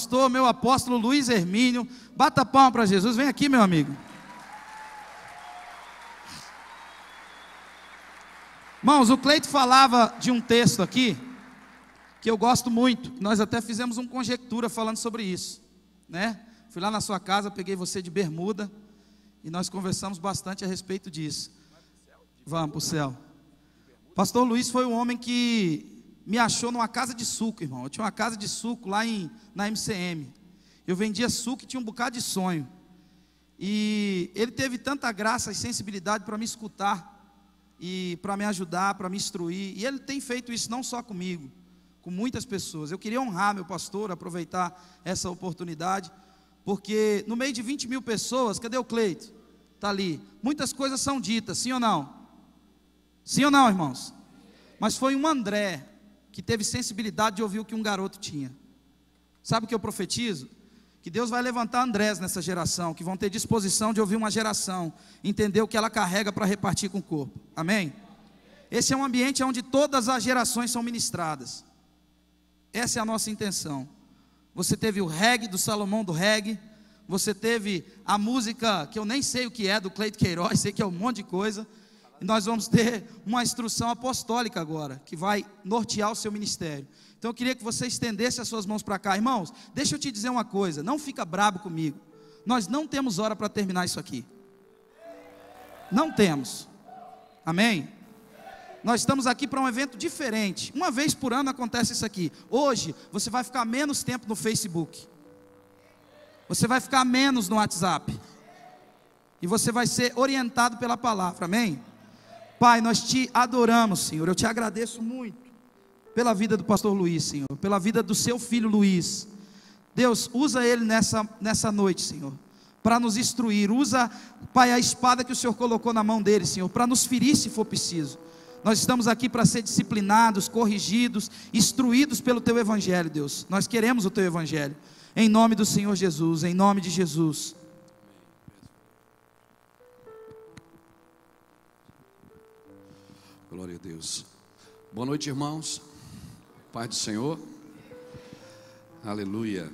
Pastor, meu apóstolo Luiz Hermínio. Bata palma para Jesus. Vem aqui, meu amigo. Irmãos, o Cleito falava de um texto aqui que eu gosto muito. Nós até fizemos uma conjectura falando sobre isso, né? Fui lá na sua casa, peguei você de bermuda e nós conversamos bastante a respeito disso. Vamos para o céu. Pastor Luiz foi um homem que me achou numa casa de suco, irmão. Eu tinha uma casa de suco lá na MCM. Eu vendia suco e tinha um bocado de sonho. E ele teve tanta graça e sensibilidade para me escutar e para me ajudar, para me instruir. E ele tem feito isso não só comigo, com muitas pessoas. Eu queria honrar meu pastor, aproveitar essa oportunidade, porque no meio de 20 mil pessoas, cadê o Cleito? Está ali. Muitas coisas são ditas, sim ou não? Sim ou não, irmãos? Mas foi um André que teve sensibilidade de ouvir o que um garoto tinha. Sabe o que eu profetizo? Que Deus vai levantar Andrés nessa geração, que vão ter disposição de ouvir uma geração, entender o que ela carrega para repartir com o corpo. Amém? Esse é um ambiente onde todas as gerações são ministradas. Essa é a nossa intenção. Você teve o reggae do Salomão do reggae, você teve a música que eu nem sei o que é, do Cleito Queiroz, sei que é um monte de coisa. E nós vamos ter uma instrução apostólica agora, que vai nortear o seu ministério. Então eu queria que você estendesse as suas mãos para cá. Irmãos, deixa eu te dizer uma coisa, não fica brabo comigo. Nós não temos hora para terminar isso aqui. Não temos. Amém? Nós estamos aqui para um evento diferente. Uma vez por ano acontece isso aqui. Hoje, você vai ficar menos tempo no Facebook. Você vai ficar menos no WhatsApp. E você vai ser orientado pela palavra. Amém? Pai, nós te adoramos, Senhor. Eu te agradeço muito pela vida do pastor Luiz, Senhor, pela vida do seu filho Luiz. Deus, usa ele nessa noite, Senhor, para nos instruir. Usa, Pai, a espada que o Senhor colocou na mão dele, Senhor, para nos ferir se for preciso. Nós estamos aqui para ser disciplinados, corrigidos, instruídos pelo teu evangelho, Deus. Nós queremos o teu evangelho, em nome do Senhor Jesus, em nome de Jesus. Glória a Deus. Boa noite, irmãos. Paz do Senhor. Aleluia.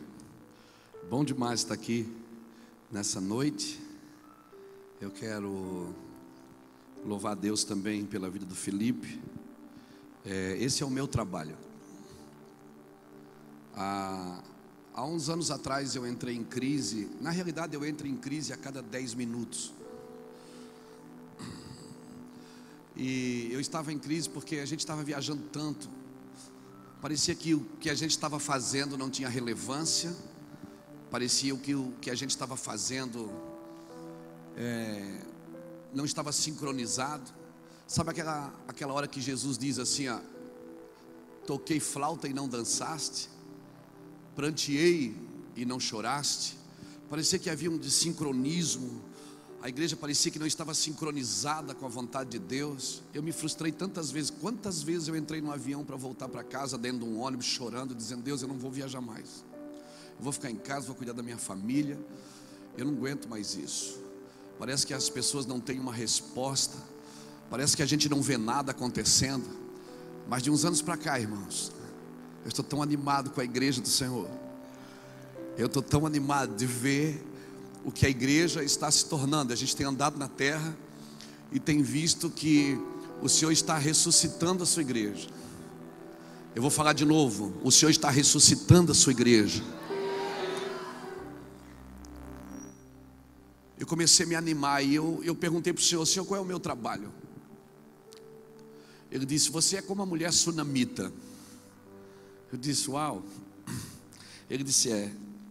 Bom demais estar aqui nessa noite. Eu quero louvar a Deus também pela vida do Felipe. Esse é o meu trabalho. Há uns anos atrás eu entrei em crise. Na realidade eu entro em crise a cada 10 minutos. E eu estava em crise porque a gente estava viajando tanto. Parecia que o que a gente estava fazendo não tinha relevância. Parecia que o que a gente estava fazendo não estava sincronizado. Sabe aquela hora que Jesus diz assim, ó, toquei flauta e não dançaste, pranteei e não choraste. Parecia que havia um desincronismo. A igreja parecia que não estava sincronizada com a vontade de Deus. Eu me frustrei tantas vezes. Quantas vezes eu entrei no avião para voltar para casa, dentro de um ônibus, chorando, dizendo: Deus, eu não vou viajar mais. Eu vou ficar em casa, vou cuidar da minha família. Eu não aguento mais isso. Parece que as pessoas não têm uma resposta. Parece que a gente não vê nada acontecendo. Mas de uns anos para cá, irmãos, eu estou tão animado com a igreja do Senhor. Eu estou tão animado de ver o que a igreja está se tornando. A gente tem andado na terra e tem visto que o Senhor está ressuscitando a sua igreja. Eu vou falar de novo: o Senhor está ressuscitando a sua igreja. Eu comecei a me animar e eu perguntei para o Senhor: Senhor, qual é o meu trabalho? Ele disse: você é como a mulher sunamita. Eu disse: uau. Ele disse: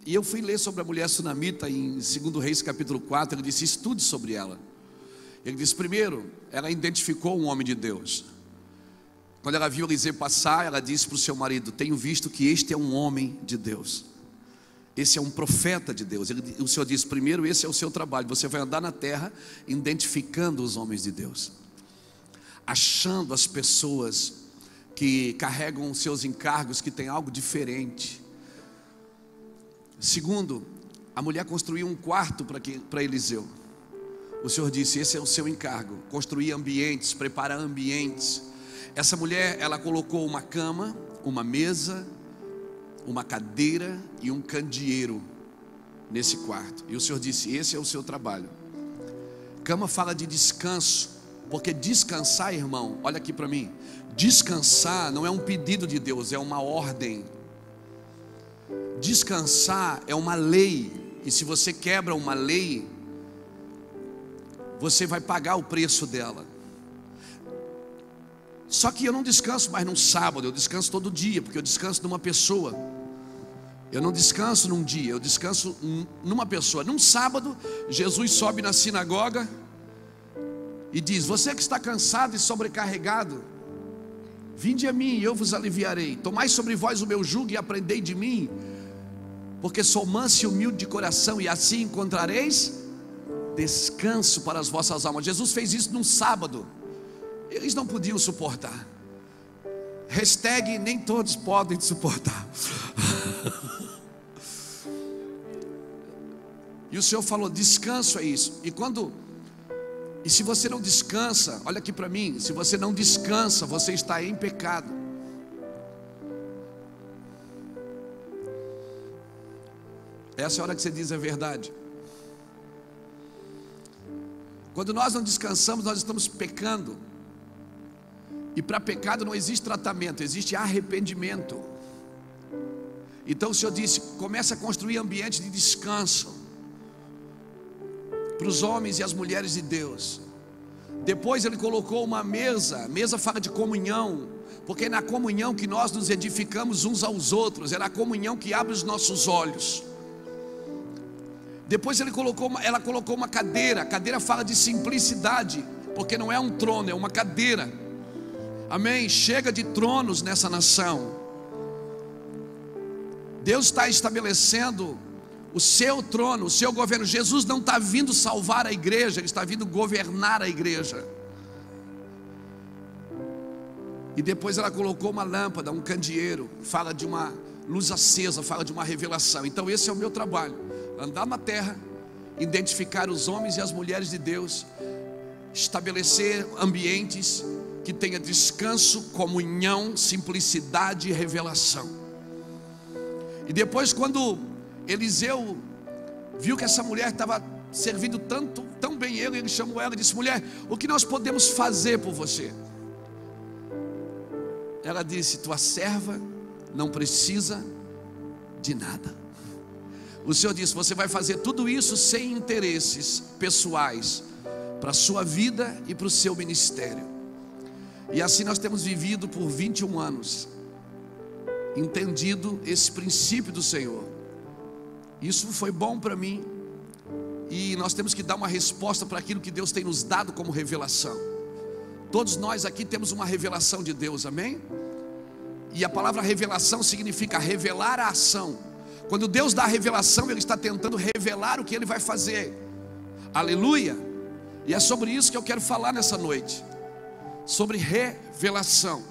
E eu fui ler sobre a mulher sunamita em 2 Reis capítulo 4. Ele disse: estude sobre ela. Ele disse: primeiro, ela identificou um homem de Deus. Quando ela viu Eliseu passar, ela disse para o seu marido: tenho visto que este é um homem de Deus, esse é um profeta de Deus. O Senhor disse: primeiro, esse é o seu trabalho. Você vai andar na terra identificando os homens de Deus, achando as pessoas que carregam os seus encargos, que tem algo diferente. Segundo, a mulher construiu um quarto para Eliseu. O Senhor disse: esse é o seu encargo, construir ambientes, preparar ambientes. Essa mulher, ela colocou uma cama, uma mesa, uma cadeira e um candeeiro nesse quarto. E o Senhor disse: esse é o seu trabalho. Cama fala de descanso, porque descansar, irmão, olha aqui para mim, descansar não é um pedido de Deus, é uma ordem. Descansar é uma lei, e se você quebra uma lei, você vai pagar o preço dela. Só que eu não descanso mais num sábado, eu descanso todo dia, porque eu descanso numa pessoa. Eu não descanso num dia, eu descanso numa pessoa. Num sábado, Jesus sobe na sinagoga e diz: você que está cansado e sobrecarregado, vinde a mim e eu vos aliviarei. Tomai sobre vós o meu jugo e aprendei de mim, porque sou manso e humilde de coração, e assim encontrareis descanso para as vossas almas. Jesus fez isso num sábado. Eles não podiam suportar. Hashtag nem todos podem suportar. E o Senhor falou: descanso é isso. E se você não descansa, olha aqui para mim, se você não descansa, você está em pecado. Essa é a hora que você diz a verdade. Quando nós não descansamos, nós estamos pecando. E para pecado não existe tratamento, existe arrependimento. Então o Senhor disse: começa a construir ambiente de descanso para os homens e as mulheres de Deus. Depois Ele colocou uma mesa. Mesa fala de comunhão, porque é na comunhão que nós nos edificamos uns aos outros, é na comunhão que abre os nossos olhos. Depois ela colocou uma cadeira. A cadeira fala de simplicidade, porque não é um trono, é uma cadeira. Amém? Chega de tronos nessa nação. Deus está estabelecendo o seu trono, o seu governo. Jesus não está vindo salvar a igreja, Ele está vindo governar a igreja. E depois ela colocou uma lâmpada, um candeeiro. Fala de uma luz acesa, fala de uma revelação. Então esse é o meu trabalho: andar na terra, identificar os homens e as mulheres de Deus, estabelecer ambientes que tenha descanso, comunhão, simplicidade e revelação. E depois, quando Eliseu viu que essa mulher estava servindo tão bem ele chamou ela e disse: mulher, o que nós podemos fazer por você? Ela disse: tua serva não precisa de nada. O Senhor disse: você vai fazer tudo isso sem interesses pessoais, para a sua vida e para o seu ministério. E assim nós temos vivido por 21 anos, entendido esse princípio do Senhor. Isso foi bom para mim, e nós temos que dar uma resposta para aquilo que Deus tem nos dado como revelação. Todos nós aqui temos uma revelação de Deus, amém? E a palavra revelação significa revelar a ação. Quando Deus dá a revelação, Ele está tentando revelar o que Ele vai fazer. Aleluia! E é sobre isso que eu quero falar nessa noite, sobre revelação.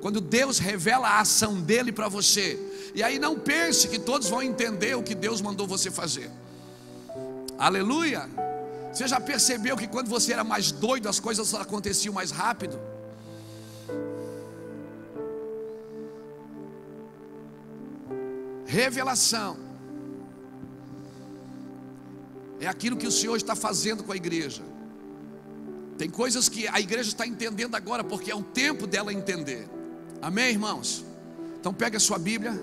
Quando Deus revela a ação dEle para você. E aí não pense que todos vão entender o que Deus mandou você fazer. Aleluia! Você já percebeu que quando você era mais doido, as coisas aconteciam mais rápido? Revelação é aquilo que o Senhor está fazendo com a igreja. Tem coisas que a igreja está entendendo agora, porque é o tempo dela entender. Amém, irmãos? Então pega a sua Bíblia,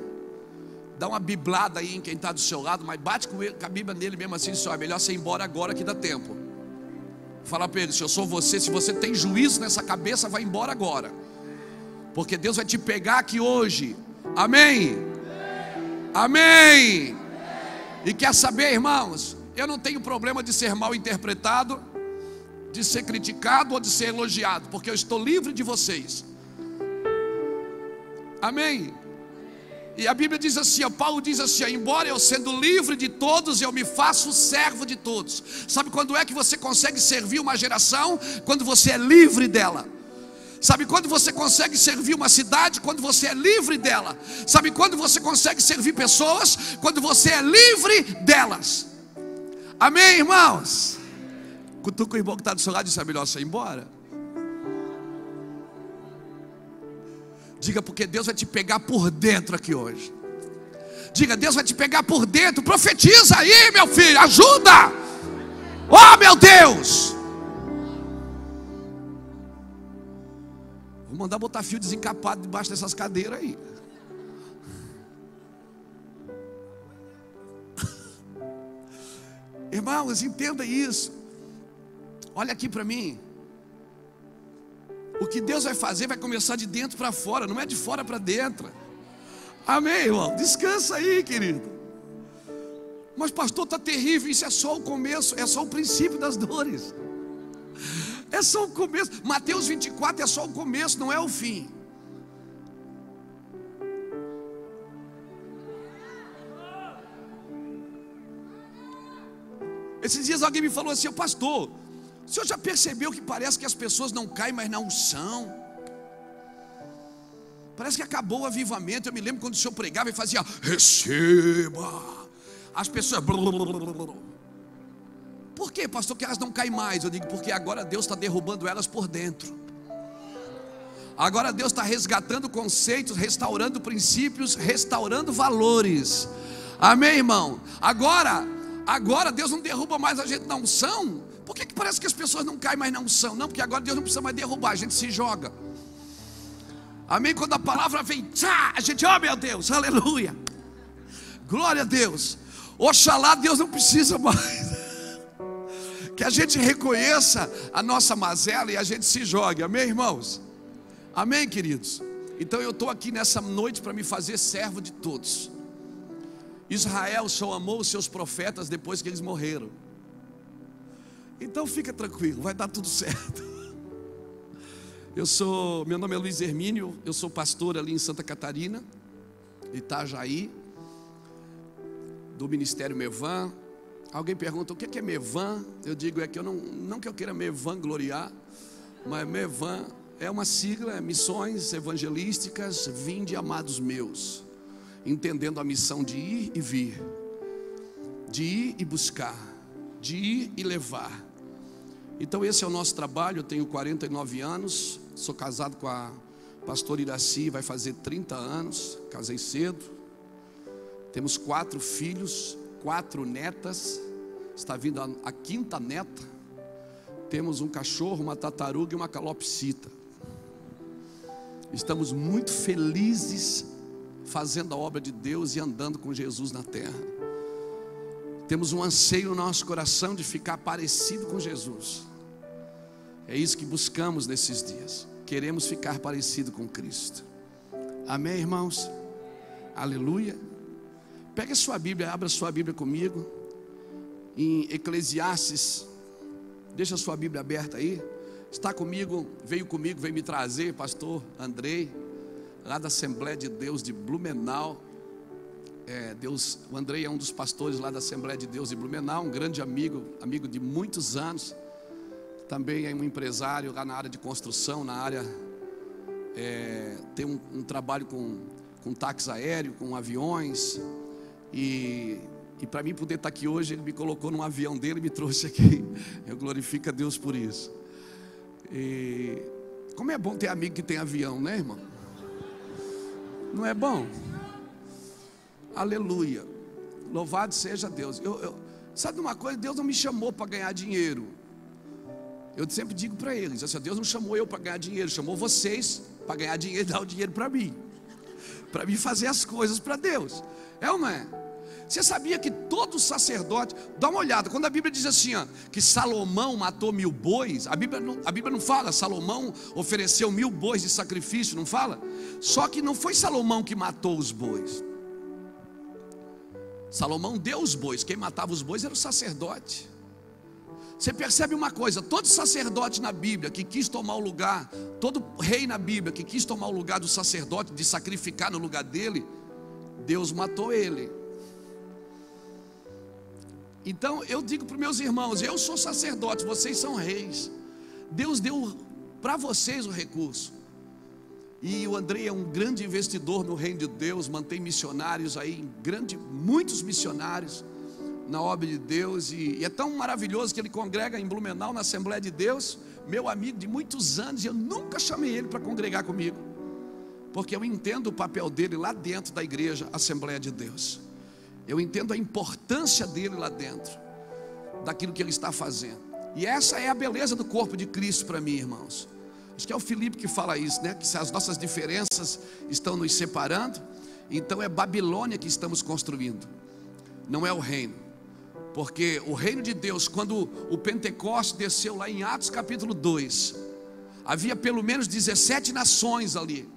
dá uma biblada aí em quem está do seu lado, mas bate com a Bíblia nele mesmo assim, só é melhor você ir embora agora que dá tempo. Fala para ele: se eu sou você, se você tem juízo nessa cabeça, vai embora agora, porque Deus vai te pegar aqui hoje. Amém? Amém? E quer saber, irmãos, eu não tenho problema de ser mal interpretado, de ser criticado ou de ser elogiado, porque eu estou livre de vocês. Amém? E a Bíblia diz assim, Paulo diz assim: embora eu sendo livre de todos, eu me faço servo de todos. Sabe quando é que você consegue servir uma geração? Quando você é livre dela. Sabe quando você consegue servir uma cidade? Quando você é livre dela. Sabe quando você consegue servir pessoas? Quando você é livre delas. Amém, irmãos? Cutuca o irmão que está do seu lado e disse: é melhor você ir embora. Diga: porque Deus vai te pegar por dentro aqui hoje. Diga, Deus vai te pegar por dentro. Profetiza aí, meu filho, ajuda. Oh, meu Deus. Vou mandar botar fio desencapado debaixo dessas cadeiras aí. Irmãos, entenda isso. Olha aqui para mim. O que Deus vai fazer vai começar de dentro para fora, não é de fora para dentro. Amém, irmão? Descansa aí, querido. Mas pastor, está terrível. Isso é só o começo, é só o princípio das dores. É só o começo. Mateus 24 é só o começo, não é o fim. Esses dias alguém me falou assim: pastor, o senhor já percebeu que parece que as pessoas não caem mais na unção? Parece que acabou o avivamento. Eu me lembro quando o senhor pregava e fazia: receba. As pessoas... Por quê, pastor, que elas não caem mais? Eu digo, porque agora Deus está derrubando elas por dentro. Agora Deus está resgatando conceitos, restaurando princípios, restaurando valores. Amém, irmão? Agora Deus não derruba mais a gente na unção. Por que parece que as pessoas não caem mais na unção? Não, porque agora Deus não precisa mais derrubar, a gente se joga. Amém? Quando a palavra vem, tchá, a gente, oh meu Deus, aleluia, glória a Deus. Oxalá Deus não precisa mais. Que a gente reconheça a nossa mazela e a gente se jogue. Amém, irmãos? Amém, queridos? Então eu estou aqui nessa noite para me fazer servo de todos. Israel só amou os seus profetas depois que eles morreram. Então fica tranquilo, vai dar tudo certo. Meu nome é Luiz Hermínio, eu sou pastor ali em Santa Catarina, Itajaí, do Ministério Mevan. Alguém pergunta o que é Mevan? Eu digo, é que eu não que eu queira me vangloriar, mas Mevan é uma sigla, missões evangelísticas, vinde amados meus, entendendo a missão de ir e vir, de ir e buscar, de ir e levar. Então esse é o nosso trabalho. Eu tenho 49 anos, sou casado com a pastora Iraci, vai fazer 30 anos, casei cedo. Temos 4 filhos, 4 netas, está vindo a 5ª neta. Temos um cachorro, uma tartaruga e uma calopsita. Estamos muito felizes fazendo a obra de Deus e andando com Jesus na terra. Temos um anseio no nosso coração de ficar parecido com Jesus. É isso que buscamos nesses dias. Queremos ficar parecido com Cristo. Amém, irmãos? Aleluia. Pega a sua Bíblia, abra a sua Bíblia comigo em Eclesiastes. Deixa a sua Bíblia aberta aí. Está comigo, veio me trazer pastor Andrei, lá da Assembleia de Deus de Blumenau. O Andrei é um dos pastores lá da Assembleia de Deus de Blumenau, um grande amigo de muitos anos. Também é um empresário lá na área de construção, na área, tem um trabalho com táxi aéreo, com aviões. E para mim poder estar aqui hoje, ele me colocou num avião dele e me trouxe aqui. Eu glorifico a Deus por isso. E como é bom ter amigo que tem avião, né, irmão? Não é bom? Aleluia. Louvado seja Deus. Sabe uma coisa? Deus não me chamou para ganhar dinheiro. Eu sempre digo para eles assim: Deus não chamou eu para ganhar dinheiro, chamou vocês para ganhar dinheiro e dar o dinheiro para mim fazer as coisas para Deus. É ou não é? Você sabia que todo sacerdote, dá uma olhada, quando a Bíblia diz assim, que Salomão matou 1000 bois, a Bíblia não fala, Salomão ofereceu 1000 bois de sacrifício, não fala? Só que não foi Salomão que matou os bois. Salomão deu os bois, quem matava os bois era o sacerdote. Você percebe uma coisa, todo sacerdote na Bíblia que quis tomar o lugar, todo rei na Bíblia que quis tomar o lugar do sacerdote, de sacrificar no lugar dele, Deus matou ele. Então eu digo para os meus irmãos, eu sou sacerdote, vocês são reis. Deus deu para vocês o recurso. E o Andrei é um grande investidor no reino de Deus, mantém missionários aí, muitos missionários na obra de Deus, e é tão maravilhoso que ele congrega em Blumenau, na Assembleia de Deus, meu amigo de muitos anos, e eu nunca chamei ele para congregar comigo. porque eu entendo o papel dele lá dentro da igreja, Assembleia de Deus. Eu entendo a importância dele lá dentro, daquilo que ele está fazendo. E essa é a beleza do corpo de Cristo para mim, irmãos. Acho que é o Felipe que fala isso, né? Que se as nossas diferenças estão nos separando, então é Babilônia que estamos construindo, não é o reino. Porque o reino de Deus, quando o Pentecostes desceu lá em Atos capítulo 2, havia pelo menos 17 nações ali.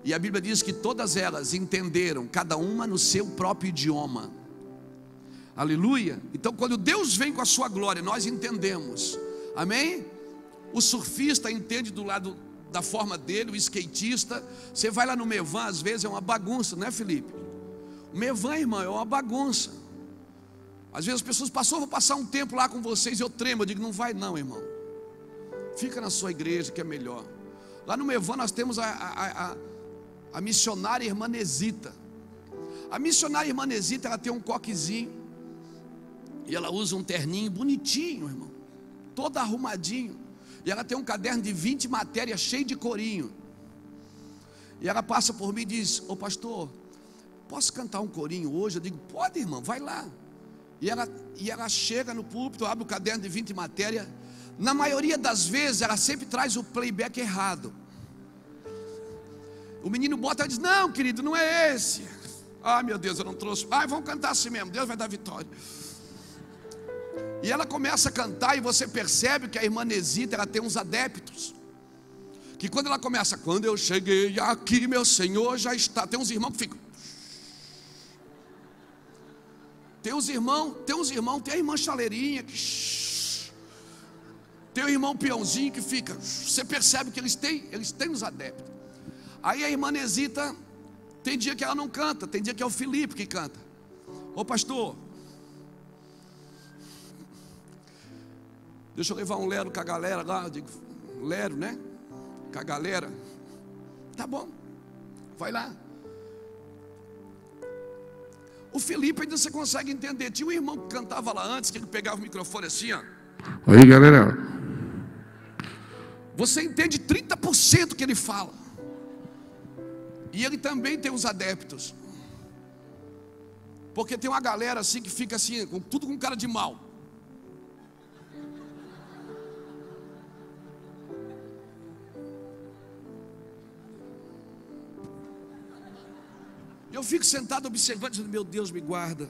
E a Bíblia diz que todas elas entenderam, cada uma no seu próprio idioma. Aleluia. Então quando Deus vem com a sua glória, nós entendemos. Amém? O surfista entende do lado da forma dele, o skatista. Você vai lá no Mevan, às vezes é uma bagunça, não é, Felipe? O Mevan, irmão, é uma bagunça. Às vezes as pessoas passam, vou passar um tempo lá com vocês, eu tremo, eu digo, não vai não, irmão. Fica na sua igreja que é melhor. Lá no Mevan nós temos a missionária irmã Nesita. A missionária irmã Nesita, ela tem um coquezinho, e ela usa um terninho bonitinho, irmão, todo arrumadinho. E ela tem um caderno de 20 matérias cheio de corinho. E ela passa por mim e diz, ô pastor, posso cantar um corinho hoje? Eu digo, pode, irmão, vai lá. E ela chega no púlpito, abre o caderno de 20 matérias. Na maioria das vezes ela sempre traz o playback errado. O menino bota e diz, não querido, não é esse. Ah, meu Deus, eu não trouxe. Ah, vamos cantar assim mesmo, Deus vai dar vitória. E ela começa a cantar, e você percebe que a irmã Nesita, ela tem uns adeptos, que quando ela começa, quando eu cheguei aqui, meu Senhor já está. Tem uns irmãos que ficam. Tem a irmã chaleirinha que. Tem o irmão peãozinho que fica. Você percebe que eles têm os adeptos. Aí a irmã Nesita, tem dia que ela não canta, tem dia que é o Felipe que canta. Ô pastor, deixa eu levar um lero com a galera lá. Eu digo, lero, né? Com a galera. Tá bom, vai lá. O Felipe ainda você consegue entender. Tinha um irmão que cantava lá antes, que ele pegava o microfone assim, ó. Aí galera, você entende 30% que ele fala. E ele também tem os adeptos. Porque tem uma galera assim que fica assim, tudo com cara de mal. Eu fico sentado observando, dizendo, meu Deus, me guarda.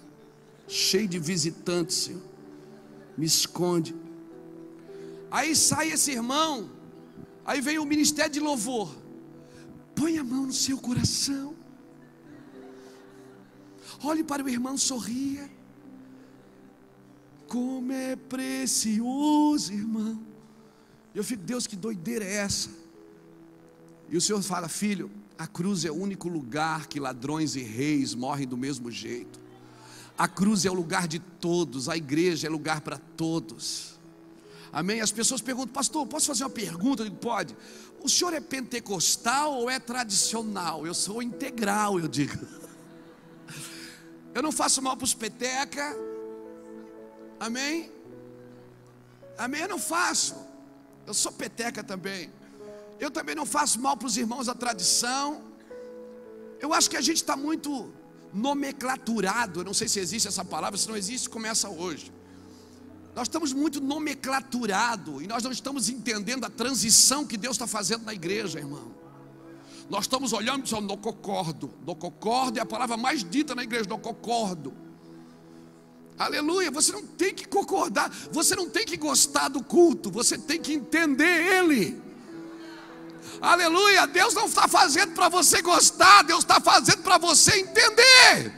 Cheio de visitantes, Senhor. Me esconde. Aí sai esse irmão. Aí vem o ministério de louvor. Põe a mão no seu coração. Olhe para o irmão, sorria. Como é precioso, irmão. Eu fico, Deus, que doideira é essa? E o Senhor fala, filho, a cruz é o único lugar que ladrões e reis morrem do mesmo jeito. A cruz é o lugar de todos, a igreja é lugar para todos. Amém? As pessoas perguntam, pastor, posso fazer uma pergunta? Eu digo, pode. O senhor é pentecostal ou é tradicional? Eu sou integral, eu digo. Eu não faço mal para os peteca. Amém? Amém, eu não faço. Eu sou peteca também. Eu também não faço mal para os irmãos da tradição. Eu acho que a gente está muito nomenclaturado. Eu não sei se existe essa palavra. Se não existe, começa hoje. Nós estamos muito nomenclaturados. E nós não estamos entendendo a transição que Deus está fazendo na igreja, irmão. Nós estamos olhando e dizendo, não concordo. Não concordo é a palavra mais dita na igreja. Não concordo. Aleluia, você não tem que concordar. Você não tem que gostar do culto. Você tem que entender ele. Aleluia, Deus não está fazendo para você gostar, Deus está fazendo para você entender.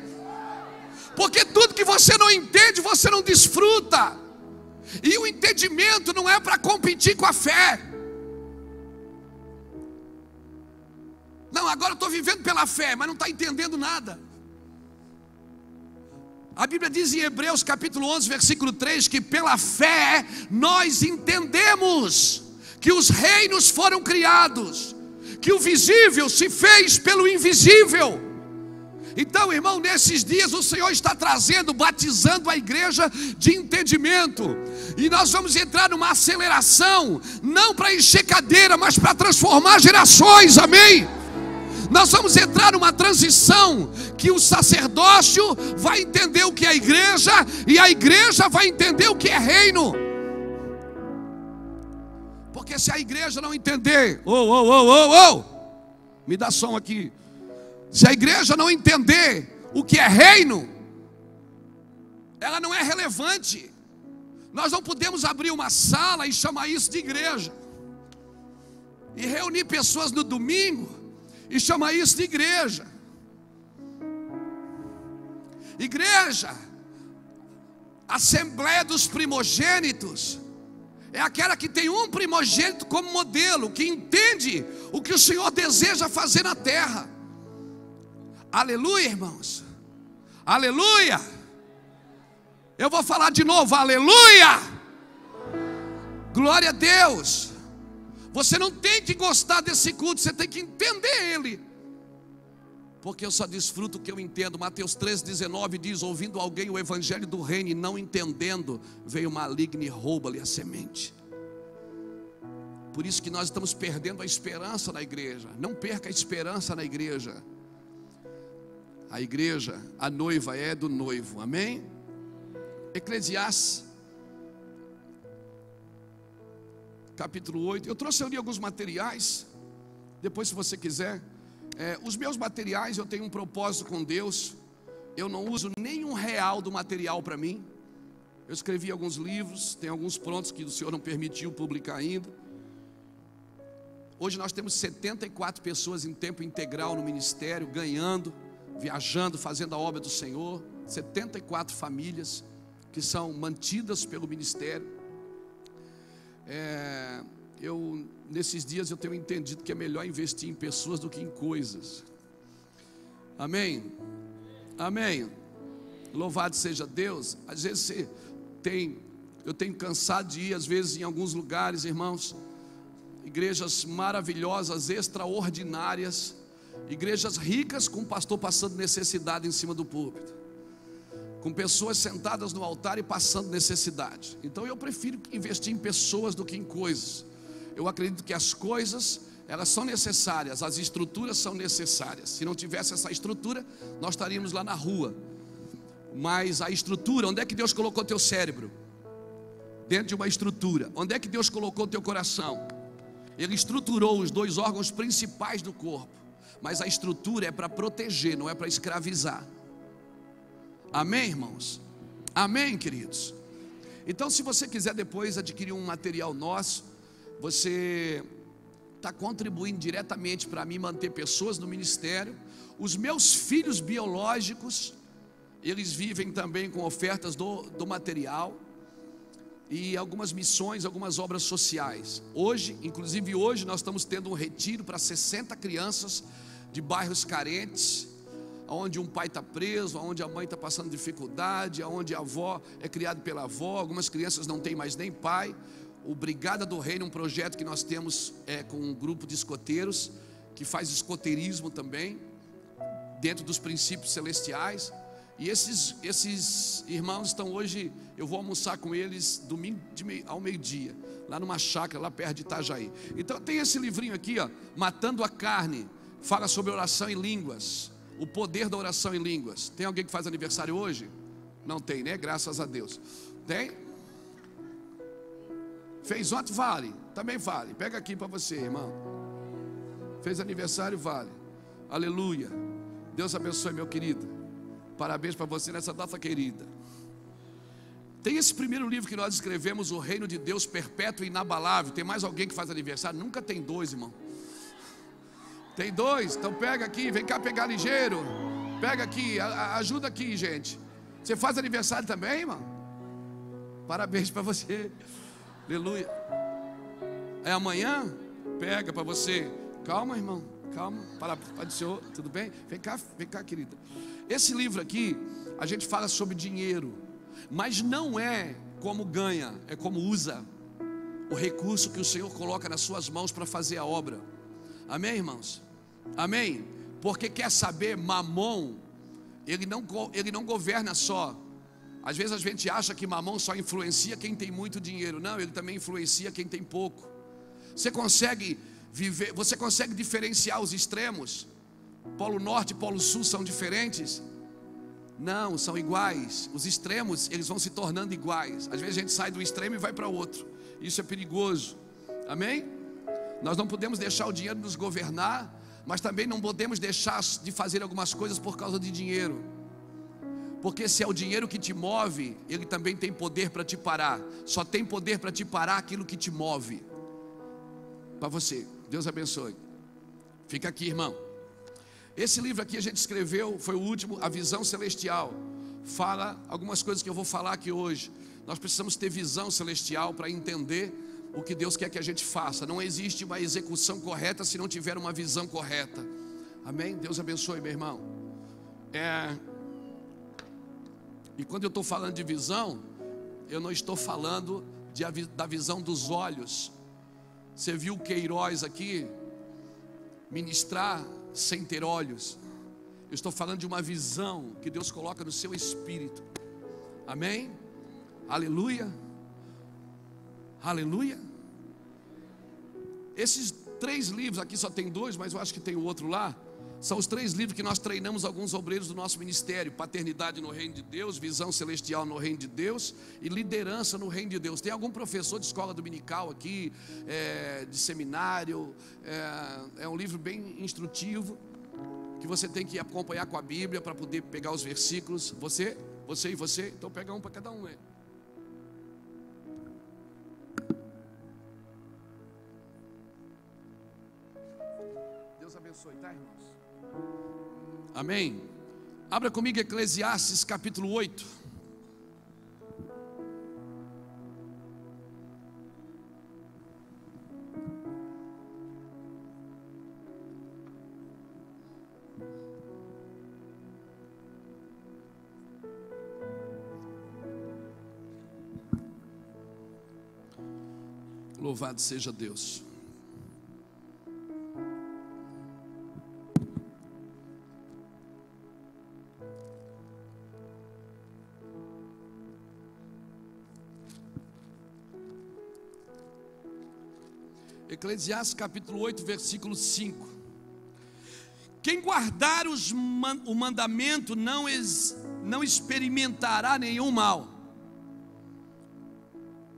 Porque tudo que você não entende, você não desfruta. E o entendimento não é para competir com a fé. Não, agora eu estou vivendo pela fé, mas não está entendendo nada. A Bíblia diz em Hebreus capítulo 11, versículo 3, que pela fé nós entendemos que os reinos foram criados, que o visível se fez pelo invisível. Então, irmão, nesses dias o Senhor está trazendo, batizando a igreja de entendimento. E nós vamos entrar numa aceleração, não para encher cadeira, mas para transformar gerações, amém? Nós vamos entrar numa transição que o sacerdócio vai entender o que é igreja e a igreja vai entender o que é reino. Porque se a igreja não entender, me dá som aqui. Se a igreja não entender o que é reino, ela não é relevante. Nós não podemos abrir uma sala e chamar isso de igreja, e reunir pessoas no domingo e chamar isso de igreja. Igreja, Assembleia dos Primogênitos, é aquela que tem um primogênito como modelo, que entende o que o Senhor deseja fazer na terra. Aleluia, irmãos. Aleluia. Eu vou falar de novo, aleluia. Glória a Deus. Você não tem que gostar desse culto, você tem que entender ele. Porque eu só desfruto o que eu entendo. Mateus 3,19 diz: ouvindo alguém o evangelho do reino e não entendendo, veio o maligno e rouba-lhe a semente. Por isso que nós estamos perdendo a esperança na igreja. Não perca a esperança na igreja. A igreja, a noiva é do noivo, amém? Eclesiastes capítulo 8, eu trouxe ali alguns materiais, depois se você quiser, os meus materiais, eu tenho um propósito com Deus, eu não uso nenhum real do material para mim. Eu escrevi alguns livros, tem alguns prontos que o Senhor não permitiu publicar ainda. Hoje nós temos 74 pessoas em tempo integral no ministério, ganhando, viajando, fazendo a obra do Senhor, 74 famílias que são mantidas pelo ministério. Nesses dias eu tenho entendido que é melhor investir em pessoas do que em coisas. Amém? Amém. Louvado seja Deus. Às vezes eu tenho cansado de ir, às vezes, em alguns lugares, irmãos, igrejas maravilhosas, extraordinárias, igrejas ricas, com o pastor passando necessidade em cima do púlpito, com pessoas sentadas no altar e passando necessidade. Então eu prefiro investir em pessoas do que em coisas. Eu acredito que as coisas, elas são necessárias, as estruturas são necessárias. Se não tivesse essa estrutura, nós estaríamos lá na rua. Mas a estrutura, onde é que Deus colocou teu cérebro? Dentro de uma estrutura. Onde é que Deus colocou teu coração? Ele estruturou os dois órgãos principais do corpo. Mas a estrutura é para proteger, não é para escravizar. Amém, irmãos? Amém, queridos? Então, se você quiser depois adquirir um material nosso, você está contribuindo diretamente para mim manter pessoas no ministério. Os meus filhos biológicos, eles vivem também com ofertas do material e algumas missões, algumas obras sociais. Hoje, inclusive hoje, nós estamos tendo um retiro para 60 crianças de bairros carentes, onde um pai está preso, onde a mãe está passando dificuldade, onde a avó é criada pela avó, algumas crianças não têm mais nem pai. O Brigada do Reino é um projeto que nós temos com um grupo de escoteiros, que faz escoteirismo também, dentro dos princípios celestiais. E esses irmãos estão hoje, eu vou almoçar com eles domingo ao meio-dia, lá numa chácara, lá perto de Itajaí. Então tem esse livrinho aqui, ó, Matando a Carne, fala sobre oração em línguas, o poder da oração em línguas. Tem alguém que faz aniversário hoje? Não tem, né? Graças a Deus. Tem? Fez ontem? Vale. Também vale. Pega aqui para você, irmão. Fez aniversário? Vale. Aleluia. Deus abençoe, meu querido. Parabéns para você nessa data querida. Tem esse primeiro livro que nós escrevemos, O Reino de Deus Perpétuo e Inabalável. Tem mais alguém que faz aniversário? Nunca tem dois, irmão. Tem dois? Então pega aqui, vem cá pegar ligeiro. Pega aqui, ajuda aqui, gente. Você faz aniversário também, irmão? Parabéns para você. Aleluia. É amanhã? Pega para você. Calma, irmão, calma. Para o senhor, tudo bem? Vem cá, querida. Esse livro aqui, a gente fala sobre dinheiro, mas não é como ganha, é como usa o recurso que o Senhor coloca nas suas mãos para fazer a obra. Amém, irmãos? Amém? Porque quer saber, Mamon, ele não governa só. Às vezes a gente acha que Mamon só influencia quem tem muito dinheiro. Não, ele também influencia quem tem pouco. Você consegue diferenciar os extremos? Polo Norte e Polo Sul são diferentes? Não, são iguais. Os extremos, eles vão se tornando iguais. Às vezes a gente sai do extremo e vai para outro. Isso é perigoso. Amém? Nós não podemos deixar o dinheiro nos governar, mas também não podemos deixar de fazer algumas coisas por causa de dinheiro. Porque se é o dinheiro que te move, ele também tem poder para te parar. Só tem poder para te parar aquilo que te move. Para você, Deus abençoe. Fica aqui, irmão. Esse livro aqui a gente escreveu, foi o último, A Visão Celestial. Fala algumas coisas que eu vou falar aqui hoje. Nós precisamos ter visão celestial para entender o que Deus quer que a gente faça. Não existe uma execução correta se não tiver uma visão correta. Amém? Deus abençoe, meu irmão. E quando eu estou falando de visão, eu não estou falando da visão dos olhos. Você viu o Queiroz aqui ministrar sem ter olhos. Eu estou falando de uma visão que Deus coloca no seu espírito. Amém? Aleluia. Aleluia. Esses 3 livros, aqui só tem 2, mas eu acho que tem o outro lá. São os 3 livros que nós treinamos alguns obreiros do nosso ministério: Paternidade no Reino de Deus, Visão Celestial no Reino de Deus e Liderança no Reino de Deus. Tem algum professor de escola dominical aqui, de seminário? É um livro bem instrutivo, que você tem que acompanhar com a Bíblia para poder pegar os versículos. Você e você, então pega um para cada um, Deus abençoe, tá, irmãos? Amém. Abra comigo Eclesiastes capítulo 8. Louvado seja Deus. Eclesiastes capítulo 8, versículo 5. Quem guardar o mandamento não experimentará nenhum mal,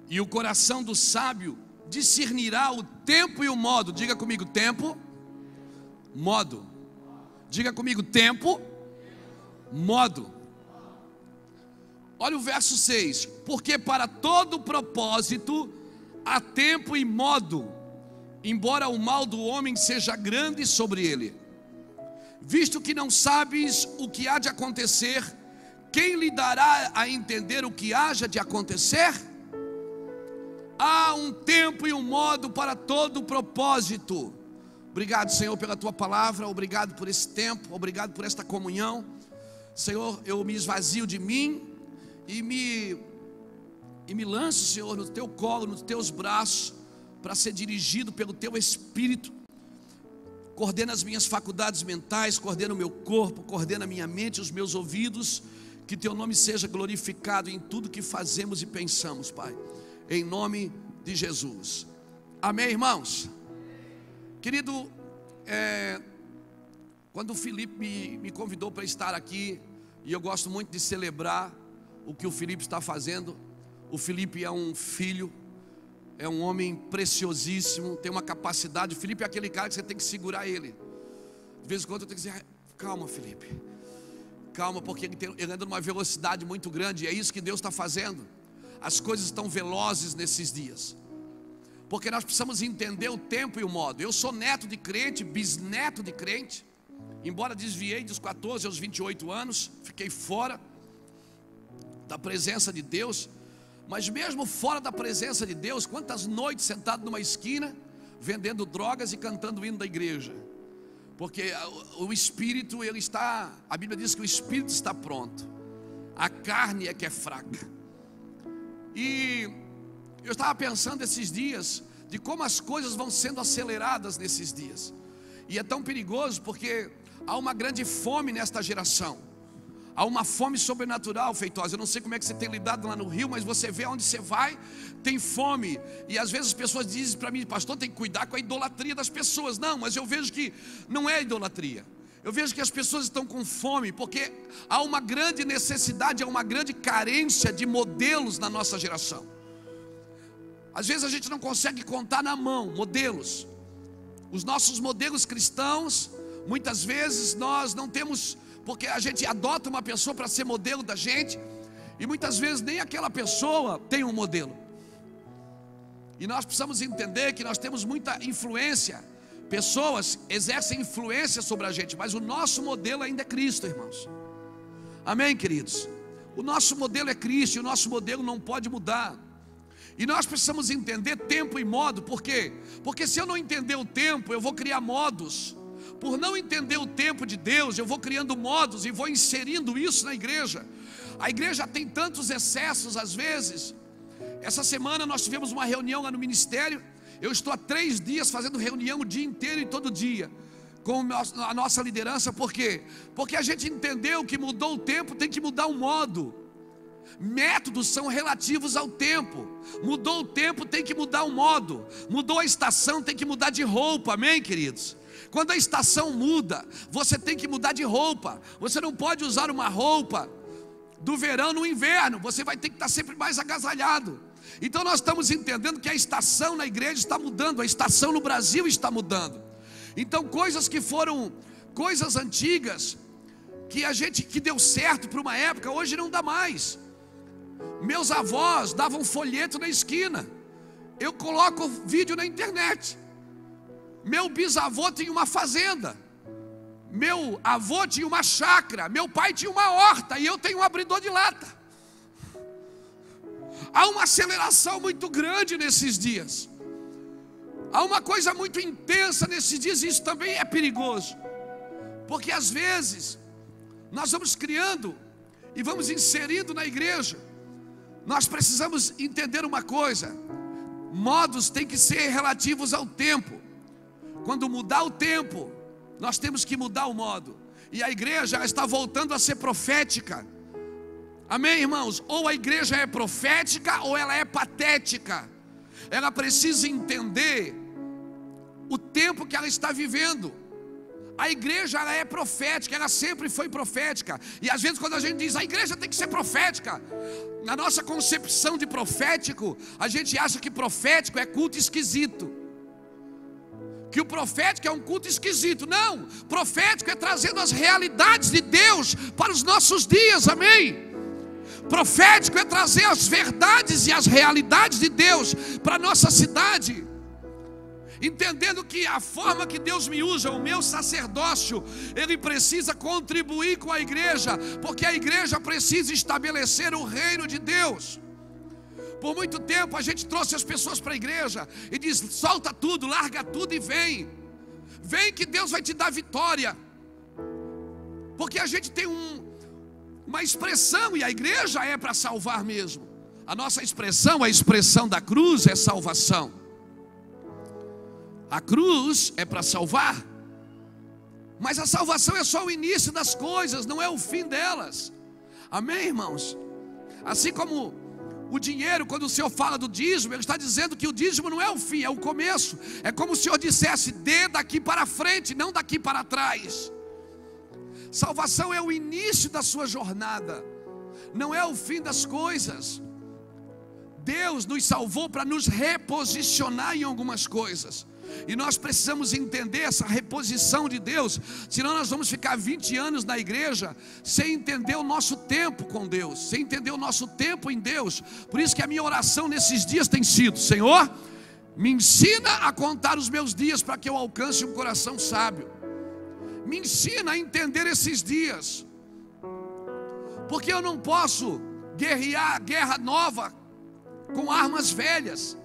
e o coração do sábio discernirá o tempo e o modo. Diga comigo: tempo, modo. Diga comigo: tempo, modo. Olha o verso 6. Porque para todo propósito há tempo e modo, embora o mal do homem seja grande sobre ele. Visto que não sabes o que há de acontecer, quem lhe dará a entender o que haja de acontecer? Há um tempo e um modo para todo propósito. Obrigado, Senhor, pela tua palavra. Obrigado por esse tempo. Obrigado por esta comunhão. Senhor, eu me esvazio de mim e me lanço, Senhor, no teu colo, nos teus braços, para ser dirigido pelo teu Espírito. Coordena as minhas faculdades mentais, coordena o meu corpo, coordena a minha mente, os meus ouvidos. Que teu nome seja glorificado em tudo que fazemos e pensamos, Pai, em nome de Jesus. Amém, irmãos? Querido, quando o Felipe me convidou para estar aqui, e eu gosto muito de celebrar o que o Felipe está fazendo. O Felipe é um filho, é um homem preciosíssimo, tem uma capacidade. O Felipe é aquele cara que você tem que segurar ele. De vez em quando eu tenho que dizer: calma, Felipe, calma, porque ele anda numa velocidade muito grande. E é isso que Deus está fazendo. As coisas estão velozes nesses dias, porque nós precisamos entender o tempo e o modo. Eu sou neto de crente, bisneto de crente, embora desviei dos 14 aos 28 anos, fiquei fora da presença de Deus. Mas mesmo fora da presença de Deus, quantas noites sentado numa esquina, vendendo drogas e cantando o hino da igreja? Porque o Espírito, ele está, a Bíblia diz que o Espírito está pronto, a carne é que é fraca. E eu estava pensando esses dias, de como as coisas vão sendo aceleradas nesses dias. E é tão perigoso, porque há uma grande fome nesta geração. Há uma fome sobrenatural, Feitosa. Eu não sei como é que você tem lidado lá no Rio, mas você vê onde você vai, tem fome. E às vezes as pessoas dizem para mim: pastor, tem que cuidar com a idolatria das pessoas. Não, mas eu vejo que não é idolatria. Eu vejo que as pessoas estão com fome, porque há uma grande necessidade, há uma grande carência de modelos na nossa geração. Às vezes a gente não consegue contar na mão modelos. Os nossos modelos cristãos, muitas vezes nós não temos, porque a gente adota uma pessoa para ser modelo da gente, e muitas vezes nem aquela pessoa tem um modelo. E nós precisamos entender que nós temos muita influência. Pessoas exercem influência sobre a gente, mas o nosso modelo ainda é Cristo, irmãos. Amém, queridos? O nosso modelo é Cristo e o nosso modelo não pode mudar. E nós precisamos entender tempo e modo. Por quê? Porque se eu não entender o tempo, eu vou criar modos. Por não entender o tempo de Deus, eu vou criando modos e vou inserindo isso na igreja. A igreja tem tantos excessos às vezes. Essa semana nós tivemos uma reunião lá no ministério. Eu estou há 3 dias fazendo reunião o dia inteiro e todo dia com a nossa liderança. Por quê? Porque a gente entendeu que mudou o tempo, tem que mudar o modo. Métodos são relativos ao tempo. Mudou o tempo, tem que mudar o modo. Mudou a estação, tem que mudar de roupa. Amém, queridos? Quando a estação muda, você tem que mudar de roupa. Você não pode usar uma roupa do verão no inverno. Você vai ter que estar sempre mais agasalhado. Então nós estamos entendendo que a estação na igreja está mudando, a estação no Brasil está mudando. Então coisas que foram coisas antigas, que deu certo por uma época, hoje não dá mais. Meus avós davam folheto na esquina. Eu coloco vídeo na internet. Meu bisavô tinha uma fazenda. Meu avô tinha uma chácara. Meu pai tinha uma horta e eu tenho um abridor de lata. Há uma aceleração muito grande nesses dias. Há uma coisa muito intensa nesses dias, e isso também é perigoso. Porque às vezes nós vamos criando e vamos inserindo na igreja. Nós precisamos entender uma coisa: modos têm que ser relativos ao tempo. Quando mudar o tempo, nós temos que mudar o modo. E a igreja está voltando a ser profética. Amém, irmãos? Ou a igreja é profética ou ela é patética. Ela precisa entender o tempo que ela está vivendo. A igreja, ela é profética, ela sempre foi profética. E às vezes quando a gente diz, a igreja tem que ser profética, na nossa concepção de profético, a gente acha que profético é culto esquisito, que o profético é um culto esquisito. Não, profético é trazendo as realidades de Deus para os nossos dias. Amém? Profético é trazer as verdades e as realidades de Deus para a nossa cidade. Entendendo que a forma que Deus me usa, o meu sacerdócio, ele precisa contribuir com a igreja, porque a igreja precisa estabelecer o reino de Deus. Por muito tempo a gente trouxe as pessoas para a igreja e diz, solta tudo, larga tudo e vem. Vem que Deus vai te dar vitória. Porque a gente tem uma expressão, e a igreja é para salvar mesmo. A nossa expressão, a expressão da cruz é salvação. A cruz é para salvar. Mas a salvação é só o início das coisas, não é o fim delas. Amém, irmãos? Assim como o dinheiro, quando o Senhor fala do dízimo, Ele está dizendo que o dízimo não é o fim, é o começo. É como se o Senhor dissesse, dê daqui para frente, não daqui para trás. Salvação é o início da sua jornada, não é o fim das coisas. Deus nos salvou para nos reposicionar em algumas coisas, e nós precisamos entender essa reposição de Deus, senão nós vamos ficar 20 anos na igreja sem entender o nosso tempo com Deus, sem entender o nosso tempo em Deus. Por isso que a minha oração nesses dias tem sido, Senhor, me ensina a contar os meus dias para que eu alcance um coração sábio. Me ensina a entender esses dias, porque eu não posso guerrear guerra nova com armas velhas.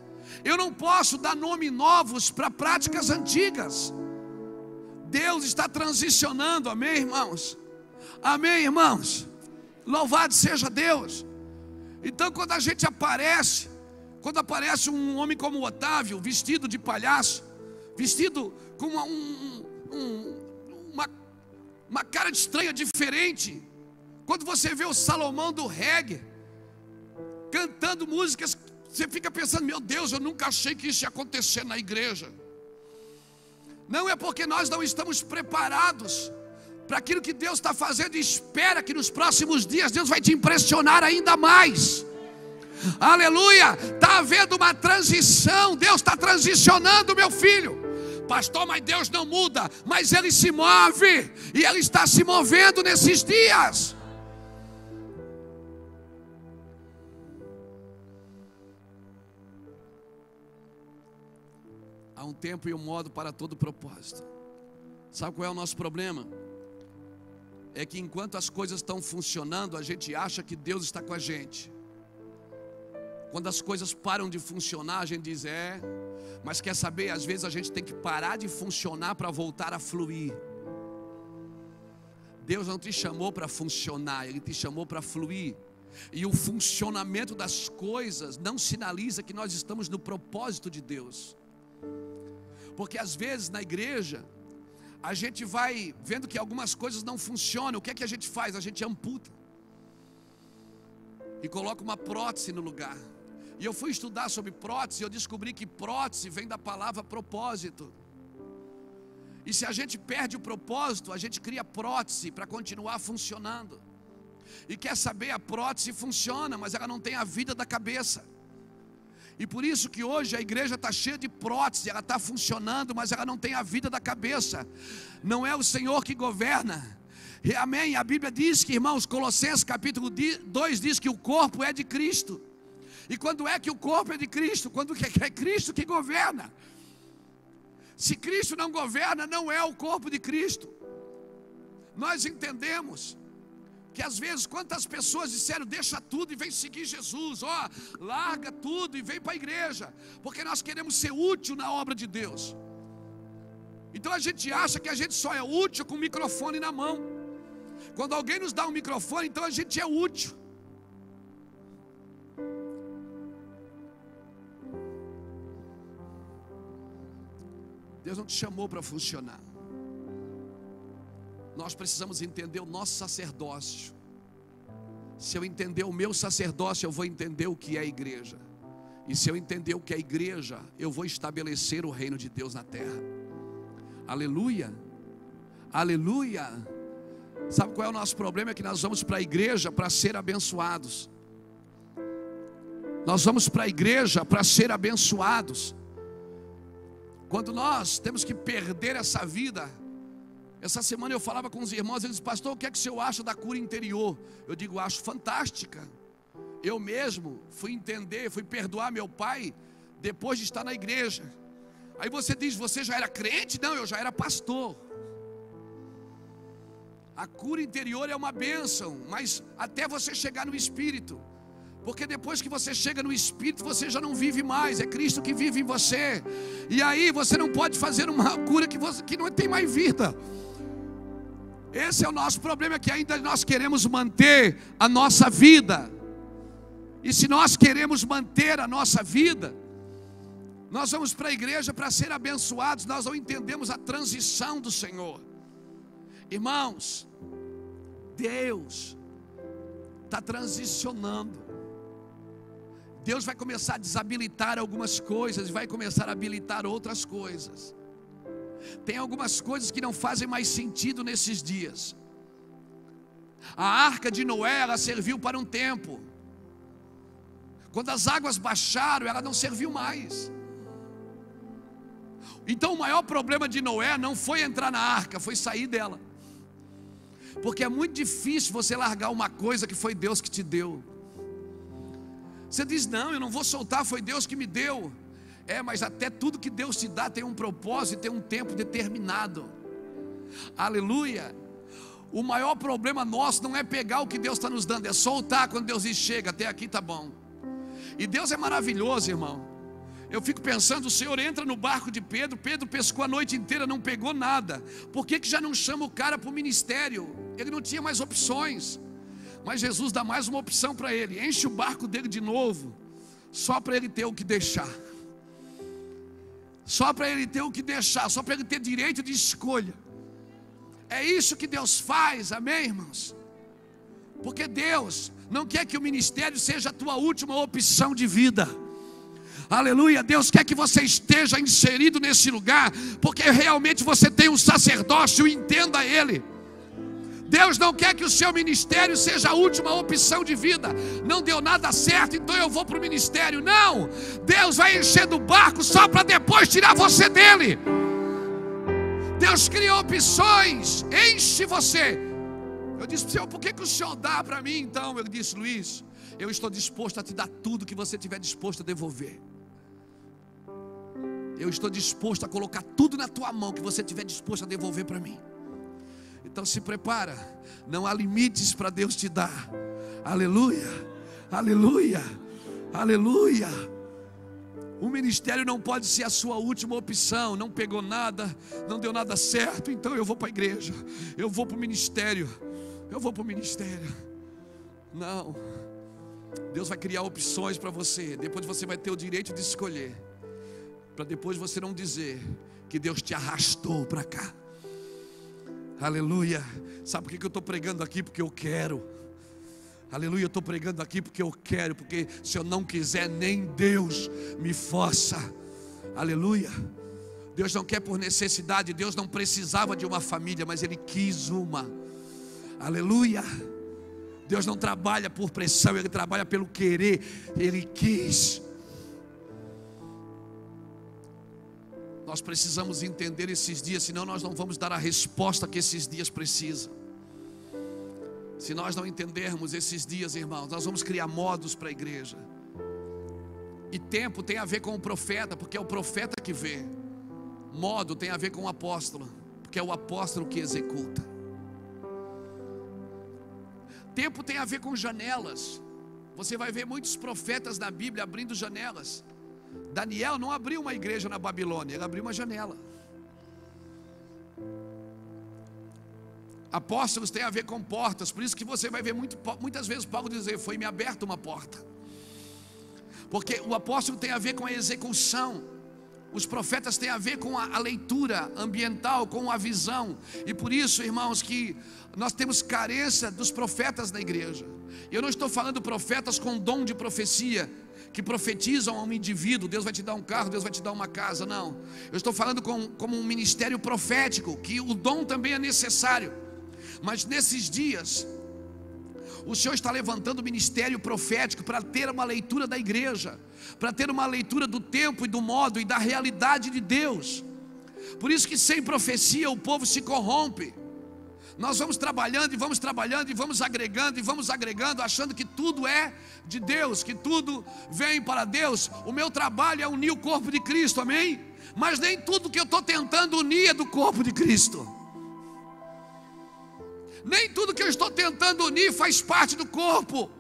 Eu não posso dar nomes novos para práticas antigas. Deus está transicionando, amém, irmãos? Amém, irmãos? Louvado seja Deus. Então quando a gente aparece, quando aparece um homem como o Otávio, vestido de palhaço, vestido com uma cara de estranha, diferente. Quando você vê o Salomão do reggae cantando músicas, você fica pensando, meu Deus, eu nunca achei que isso ia acontecer na igreja. Não é porque nós não estamos preparados para aquilo que Deus está fazendo, e espera que nos próximos dias Deus vai te impressionar ainda mais. Aleluia, está havendo uma transição, Deus está transicionando, meu filho. Pastor, mas Deus não muda, mas Ele se move, e Ele está se movendo nesses dias. Há um tempo e um modo para todo propósito. Sabe qual é o nosso problema? É que enquanto as coisas estão funcionando, a gente acha que Deus está com a gente. Quando as coisas param de funcionar, a gente diz, mas quer saber, às vezes a gente tem que parar de funcionar para voltar a fluir. Deus não te chamou para funcionar, Ele te chamou para fluir. E o funcionamento das coisas não sinaliza que nós estamos no propósito de Deus. Porque às vezes na igreja, a gente vai vendo que algumas coisas não funcionam. O que é que a gente faz? A gente amputa e coloca uma prótese no lugar. E eu fui estudar sobre prótese, e eu descobri que prótese vem da palavra propósito. E se a gente perde o propósito, a gente cria prótese para continuar funcionando. E quer saber, a prótese funciona, mas ela não tem a vida da cabeça. E por isso que hoje a igreja está cheia de prótese, ela está funcionando, mas ela não tem a vida da cabeça. Não é o Senhor que governa. E amém, a Bíblia diz que, irmãos, Colossenses capítulo 2 diz que o corpo é de Cristo. E quando é que o corpo é de Cristo? Quando é Cristo que governa. Se Cristo não governa, não é o corpo de Cristo. Nós entendemos que às vezes, quantas pessoas disseram, deixa tudo e vem seguir Jesus, larga tudo e vem para a igreja, porque nós queremos ser útil na obra de Deus. Então a gente acha que a gente só é útil com o microfone na mão. Quando alguém nos dá um microfone, então a gente é útil. Deus não te chamou para funcionar. Nós precisamos entender o nosso sacerdócio. Se eu entender o meu sacerdócio, eu vou entender o que é a igreja. E se eu entender o que é a igreja, eu vou estabelecer o reino de Deus na terra. Aleluia, aleluia. Sabe qual é o nosso problema? É que nós vamos para a igreja para ser abençoados. Nós vamos para a igreja para ser abençoados. Quando nós temos que perder essa vida. Essa semana eu falava com os irmãos, eles disseram, pastor, o que é que o senhor acha da cura interior? Eu digo, acho fantástica. Eu mesmo fui entender, fui perdoar meu pai, depois de estar na igreja. Aí você diz, você já era crente? Não, eu já era pastor. A cura interior é uma bênção, mas até você chegar no Espírito. Porque depois que você chega no Espírito, você já não vive mais, é Cristo que vive em você. E aí você não pode fazer uma cura que não tem mais vida. Esse é o nosso problema, que ainda nós queremos manter a nossa vida. E se nós queremos manter a nossa vida, nós vamos para a igreja para ser abençoados, nós não entendemos a transição do Senhor. Irmãos, Deus está transicionando. Deus vai começar a desabilitar algumas coisas e vai começar a habilitar outras coisas. Tem algumas coisas que não fazem mais sentido nesses dias. A arca de Noé, ela serviu para um tempo. Quando as águas baixaram, ela não serviu mais. Então o maior problema de Noé não foi entrar na arca, foi sair dela. Porque é muito difícil você largar uma coisa que foi Deus que te deu. Você diz, não, eu não vou soltar, foi Deus que me deu. Mas até tudo que Deus te dá tem um propósito, tem um tempo determinado. Aleluia. O maior problema nosso não é pegar o que Deus está nos dando, é soltar quando Deus diz, chega, até aqui está bom. E Deus é maravilhoso, irmão. Eu fico pensando, o Senhor entra no barco de Pedro, Pedro pescou a noite inteira, não pegou nada. Por que já não chama o cara para o ministério? Ele não tinha mais opções. Mas Jesus dá mais uma opção para ele, enche o barco dele de novo, só para ele ter o que deixar. Só para ele ter o que deixar, só para ele ter direito de escolha. É isso que Deus faz, amém, irmãos? Porque Deus não quer que o ministério seja a tua última opção de vida. Aleluia, Deus quer que você esteja inserido nesse lugar, porque realmente você tem um sacerdócio, entenda ele. Deus não quer que o seu ministério seja a última opção de vida. Não deu nada certo, então eu vou para o ministério. Não, Deus vai encher do barco só para depois tirar você dele. Deus cria opções, enche você. Eu disse para o Senhor, por que o Senhor dá para mim então? Ele disse, Luiz, eu estou disposto a te dar tudo que você estiver disposto a devolver. Eu estou disposto a colocar tudo na tua mão que você estiver disposto a devolver para mim. Então se prepara, não há limites para Deus te dar. Aleluia, aleluia, aleluia. O ministério não pode ser a sua última opção. Não pegou nada, não deu nada certo, então eu vou para a igreja, eu vou para o ministério, eu vou para o ministério. Não, Deus vai criar opções para você. Depois você vai ter o direito de escolher, para depois você não dizer que Deus te arrastou para cá. Aleluia. Sabe por que eu estou pregando aqui? Porque eu quero. Aleluia, eu estou pregando aqui porque eu quero. Porque se eu não quiser, nem Deus me força. Aleluia. Deus não quer por necessidade. Deus não precisava de uma família, mas Ele quis uma. Aleluia. Deus não trabalha por pressão, Ele trabalha pelo querer. Ele quis. Nós precisamos entender esses dias, senão nós não vamos dar a resposta que esses dias precisam. Se nós não entendermos esses dias, irmãos, nós vamos criar modos para a igreja. E tempo tem a ver com o profeta, porque é o profeta que vê. Modo tem a ver com o apóstolo, porque é o apóstolo que executa. Tempo tem a ver com janelas. Você vai ver muitos profetas na Bíblia abrindo janelas. Daniel não abriu uma igreja na Babilônia, ele abriu uma janela. Apóstolos tem a ver com portas. Por isso que você vai ver muitas vezes Paulo dizer, foi-me aberta uma porta. Porque o apóstolo tem a ver com a execução. Os profetas têm a ver com a leitura ambiental, com a visão. E por isso, irmãos, que nós temos carência dos profetas na igreja. Eu não estou falando profetas com dom de profecia, que profetizam a um indivíduo, Deus vai te dar um carro, Deus vai te dar uma casa, não. Eu estou falando como um ministério profético, que o dom também é necessário. Mas nesses dias, o Senhor está levantando o ministério profético para ter uma leitura da igreja, para ter uma leitura do tempo e do modo e da realidade de Deus. Por isso que sem profecia o povo se corrompe. Nós vamos trabalhando e vamos trabalhando e vamos agregando e vamos agregando, achando que tudo é de Deus, que tudo vem para Deus. O meu trabalho é unir o corpo de Cristo, amém? Mas nem tudo que eu estou tentando unir é do corpo de Cristo. Nem tudo que eu estou tentando unir faz parte do corpo.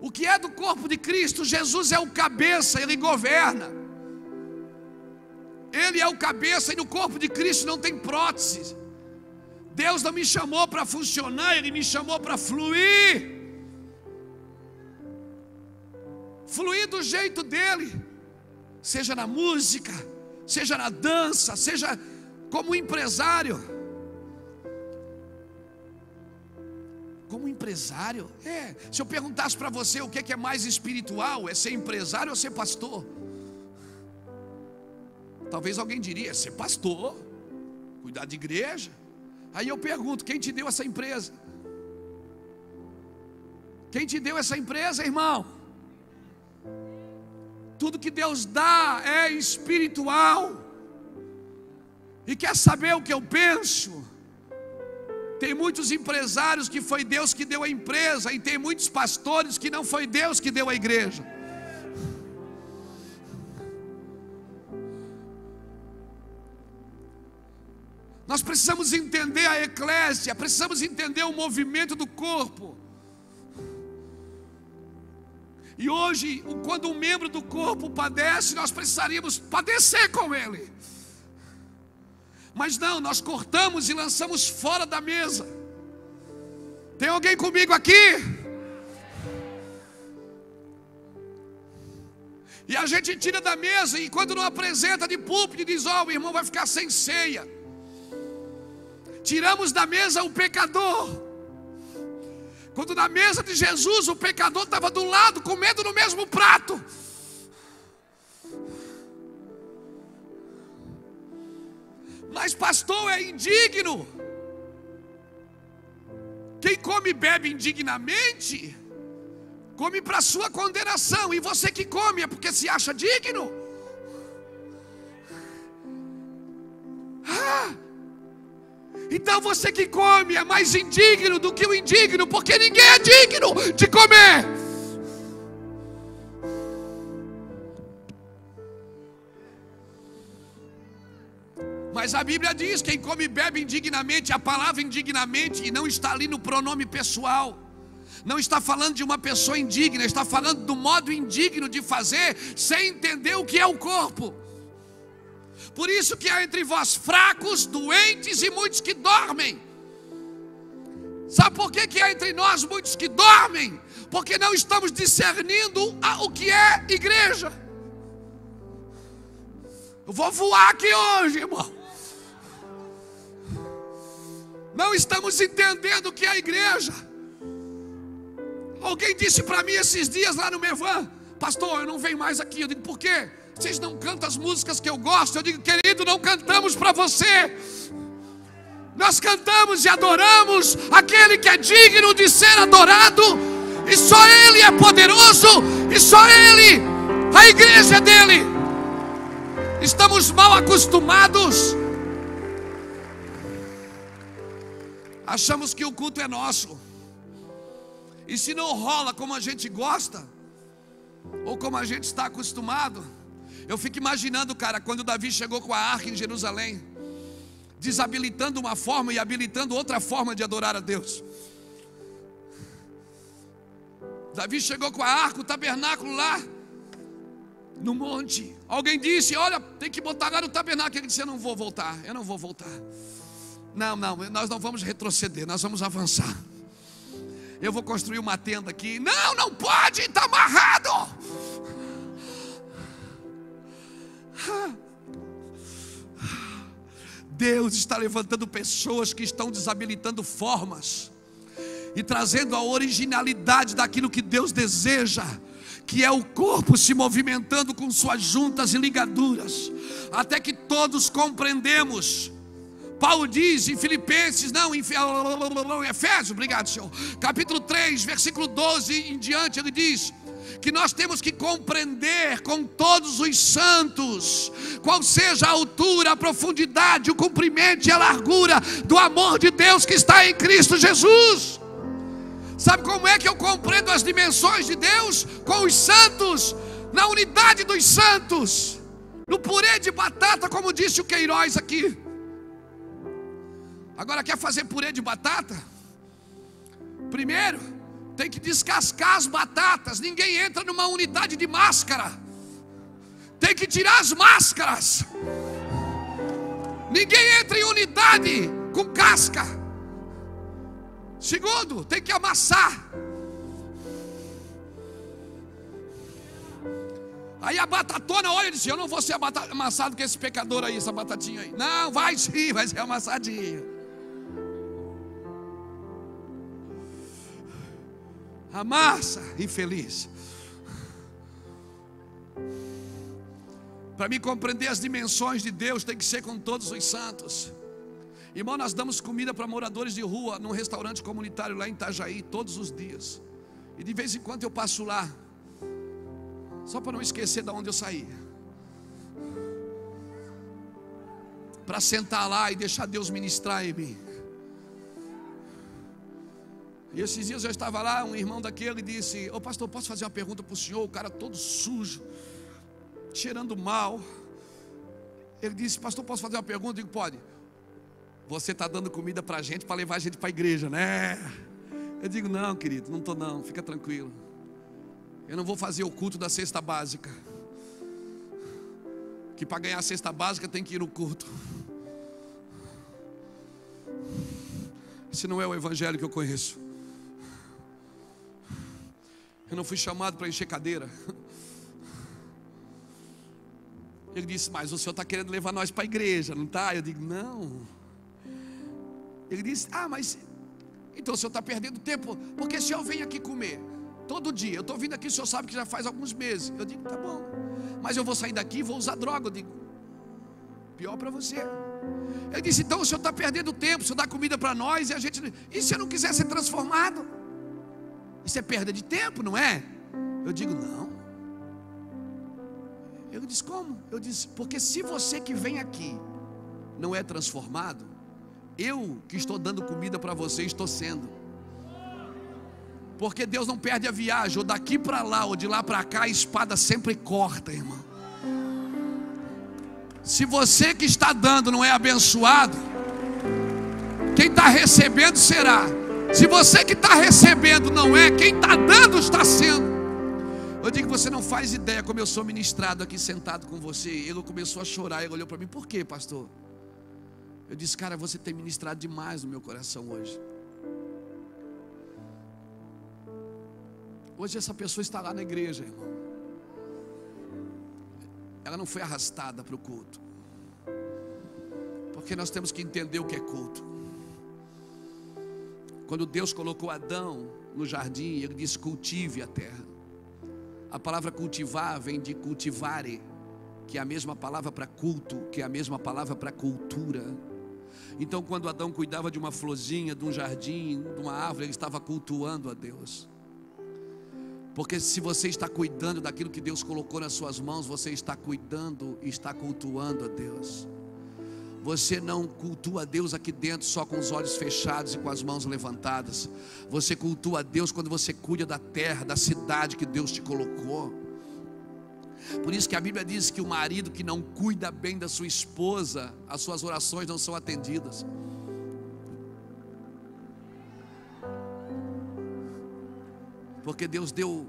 O que é do corpo de Cristo? Jesus é o cabeça, Ele governa. Ele é o cabeça e no corpo de Cristo não tem prótese. Deus não me chamou para funcionar, Ele me chamou para fluir. Fluir do jeito dEle. Seja na música, seja na dança, seja como empresário. Como empresário? Se eu perguntasse para você o que é mais espiritual, é ser empresário ou ser pastor? Talvez alguém diria, é ser pastor, cuidar de igreja. Aí eu pergunto, quem te deu essa empresa? Quem te deu essa empresa, irmão? Tudo que Deus dá é espiritual. E quer saber o que eu penso? Tem muitos empresários que foi Deus que deu a empresa, e tem muitos pastores que não foi Deus que deu a igreja. Nós precisamos entender a eclésia, precisamos entender o movimento do corpo. E hoje, quando um membro do corpo padece, nós precisaríamos padecer com ele. Mas não, nós cortamos e lançamos fora da mesa. Tem alguém comigo aqui? E a gente tira da mesa, e quando não apresenta de púlpito, diz, o irmão vai ficar sem ceia. Tiramos da mesa o pecador. Quando na mesa de Jesus o pecador estava do lado, comendo no mesmo prato. Mas pastor, é indigno. Quem come e bebe indignamente, come para sua condenação. E você que come é porque se acha digno. Então você que come é mais indigno do que o indigno, porque ninguém é digno de comer. Mas a Bíblia diz: quem come e bebe indignamente, a palavra indignamente, e não está ali no pronome pessoal, não está falando de uma pessoa indigna, está falando do modo indigno de fazer, sem entender o que é o corpo. Por isso que há entre vós fracos, doentes e muitos que dormem. Sabe por que há entre nós muitos que dormem? Porque não estamos discernindo o que é igreja. Eu vou voar aqui hoje, irmão. Não estamos entendendo o que é a igreja. Alguém disse para mim esses dias lá no Mevan: pastor, eu não venho mais aqui. Eu digo: por quê? Vocês não cantam as músicas que eu gosto. Eu digo: querido, não cantamos para você. Nós cantamos e adoramos aquele que é digno de ser adorado, e só Ele é poderoso, e só Ele, a igreja é dele. Estamos mal acostumados. Achamos que o culto é nosso. E se não rola como a gente gosta, ou como a gente está acostumado. Eu fico imaginando, cara, quando Davi chegou com a arca em Jerusalém, desabilitando uma forma e habilitando outra forma de adorar a Deus. Davi chegou com a arca, o tabernáculo lá no monte. Alguém disse: olha, tem que botar lá no tabernáculo. Ele disse: eu não vou voltar, eu não vou voltar. Não, nós não vamos retroceder, nós vamos avançar. Eu vou construir uma tenda aqui. Não pode, está amarrado. Deus está levantando pessoas que estão desabilitando formas e trazendo a originalidade daquilo que Deus deseja, que é o corpo se movimentando com suas juntas e ligaduras, até que todos compreendemos. Paulo diz em Filipenses, em Efésios, obrigado, Senhor, capítulo 3, versículo 12 em diante, ele diz que nós temos que compreender com todos os santos qual seja a altura, a profundidade, o comprimento e a largura do amor de Deus que está em Cristo Jesus. Sabe como é que eu compreendo as dimensões de Deus? Com os santos, na unidade dos santos, no purê de batata, como disse o Queiroz aqui. Agora, quer fazer purê de batata? Primeiro, tem que descascar as batatas. Ninguém entra numa unidade de máscara. Tem que tirar as máscaras. Ninguém entra em unidade com casca. Segundo, tem que amassar. Aí a batatona olha e diz: eu não vou ser amassado com esse pecador aí, essa batatinha aí. Não, vai sim, vai ser amassadinha. Amassa, infeliz. Para me compreender as dimensões de Deus, tem que ser com todos os santos. Irmão, nós damos comida para moradores de rua num restaurante comunitário lá em Itajaí todos os dias. E de vez em quando eu passo lá, só para não esquecer de onde eu saí, para sentar lá e deixar Deus ministrar em mim. E esses dias eu estava lá, um irmão daquele disse: ô pastor, posso fazer uma pergunta para o senhor? O cara todo sujo, cheirando mal. Ele disse: pastor, posso fazer uma pergunta? Eu digo: pode. Você está dando comida para a gente, para levar a gente para a igreja, né? Eu digo: não, querido, não estou não, fica tranquilo. Eu não vou fazer o culto da cesta básica, que para ganhar a cesta básica tem que ir no culto. Esse não é o evangelho que eu conheço. Eu não fui chamado para encher cadeira. Ele disse: mas o senhor está querendo levar nós para a igreja, não está? Eu digo: não. Ele disse: mas então o senhor está perdendo tempo, porque se eu venho aqui comer todo dia, eu estou vindo aqui, o senhor sabe que já faz alguns meses. Eu digo: tá bom, mas eu vou sair daqui e vou usar droga. Eu digo: pior para você. Ele disse: então o senhor está perdendo tempo, o senhor dá comida para nós e a gente. E se eu não quiser ser transformado? Isso é perda de tempo, não é? Eu digo: não. Ele disse: como? Eu disse: porque se você que vem aqui não é transformado, eu que estou dando comida para você estou sendo. Porque Deus não perde a viagem, ou daqui para lá, ou de lá para cá, a espada sempre corta, irmão. Se você que está dando não é abençoado, quem está recebendo será. Se você que está recebendo não é, quem está dando está sendo. Eu digo: você não faz ideia como eu sou ministrado aqui sentado com você. Ele começou a chorar, ele olhou para mim: por quê, pastor? Eu disse: cara, você tem ministrado demais no meu coração hoje. Hoje essa pessoa está lá na igreja, irmão. Ela não foi arrastada para o culto, porque nós temos que entender o que é culto. Quando Deus colocou Adão no jardim, Ele disse: cultive a terra. A palavra cultivar vem de cultivare, que é a mesma palavra para culto, que é a mesma palavra para cultura. Então, quando Adão cuidava de uma florzinha, de um jardim, de uma árvore, ele estava cultuando a Deus. Porque se você está cuidando daquilo que Deus colocou nas suas mãos, você está cuidando e está cultuando a Deus. Você não cultua a Deus aqui dentro só com os olhos fechados e com as mãos levantadas. Você cultua a Deus quando você cuida da terra, da cidade que Deus te colocou. Por isso que a Bíblia diz que o marido que não cuida bem da sua esposa, as suas orações não são atendidas. Porque Deus deu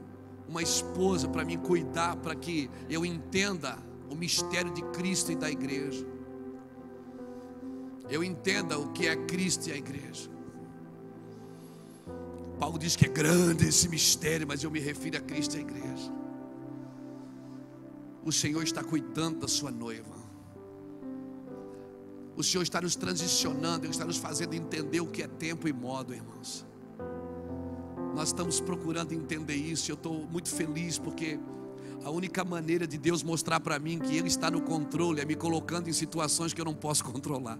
uma esposa para mim cuidar, para que eu entenda o mistério de Cristo e da igreja. Eu entenda o que é Cristo e a igreja. Paulo diz que é grande esse mistério, mas eu me refiro a Cristo e a igreja. O Senhor está cuidando da sua noiva. O Senhor está nos transicionando, Ele está nos fazendo entender o que é tempo e modo, irmãos. Nós estamos procurando entender isso. Eu estou muito feliz porque a única maneira de Deus mostrar para mim que Ele está no controle é me colocando em situações que eu não posso controlar.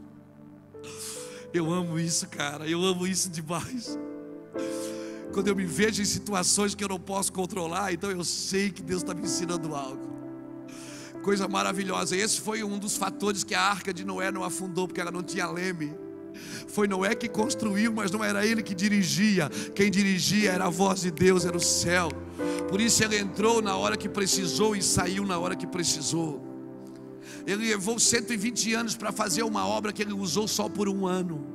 Eu amo isso, cara. Eu amo isso demais. Quando eu me vejo em situações que eu não posso controlar, então eu sei que Deus está me ensinando algo. Coisa maravilhosa. Esse foi um dos fatores que a arca de Noé não afundou, porque ela não tinha leme. Foi Noé que construiu, mas não era ele que dirigia. Quem dirigia era a voz de Deus, era o céu. Por isso ele entrou na hora que precisou e saiu na hora que precisou. Ele levou 120 anos para fazer uma obra que ele usou só por 1 ano.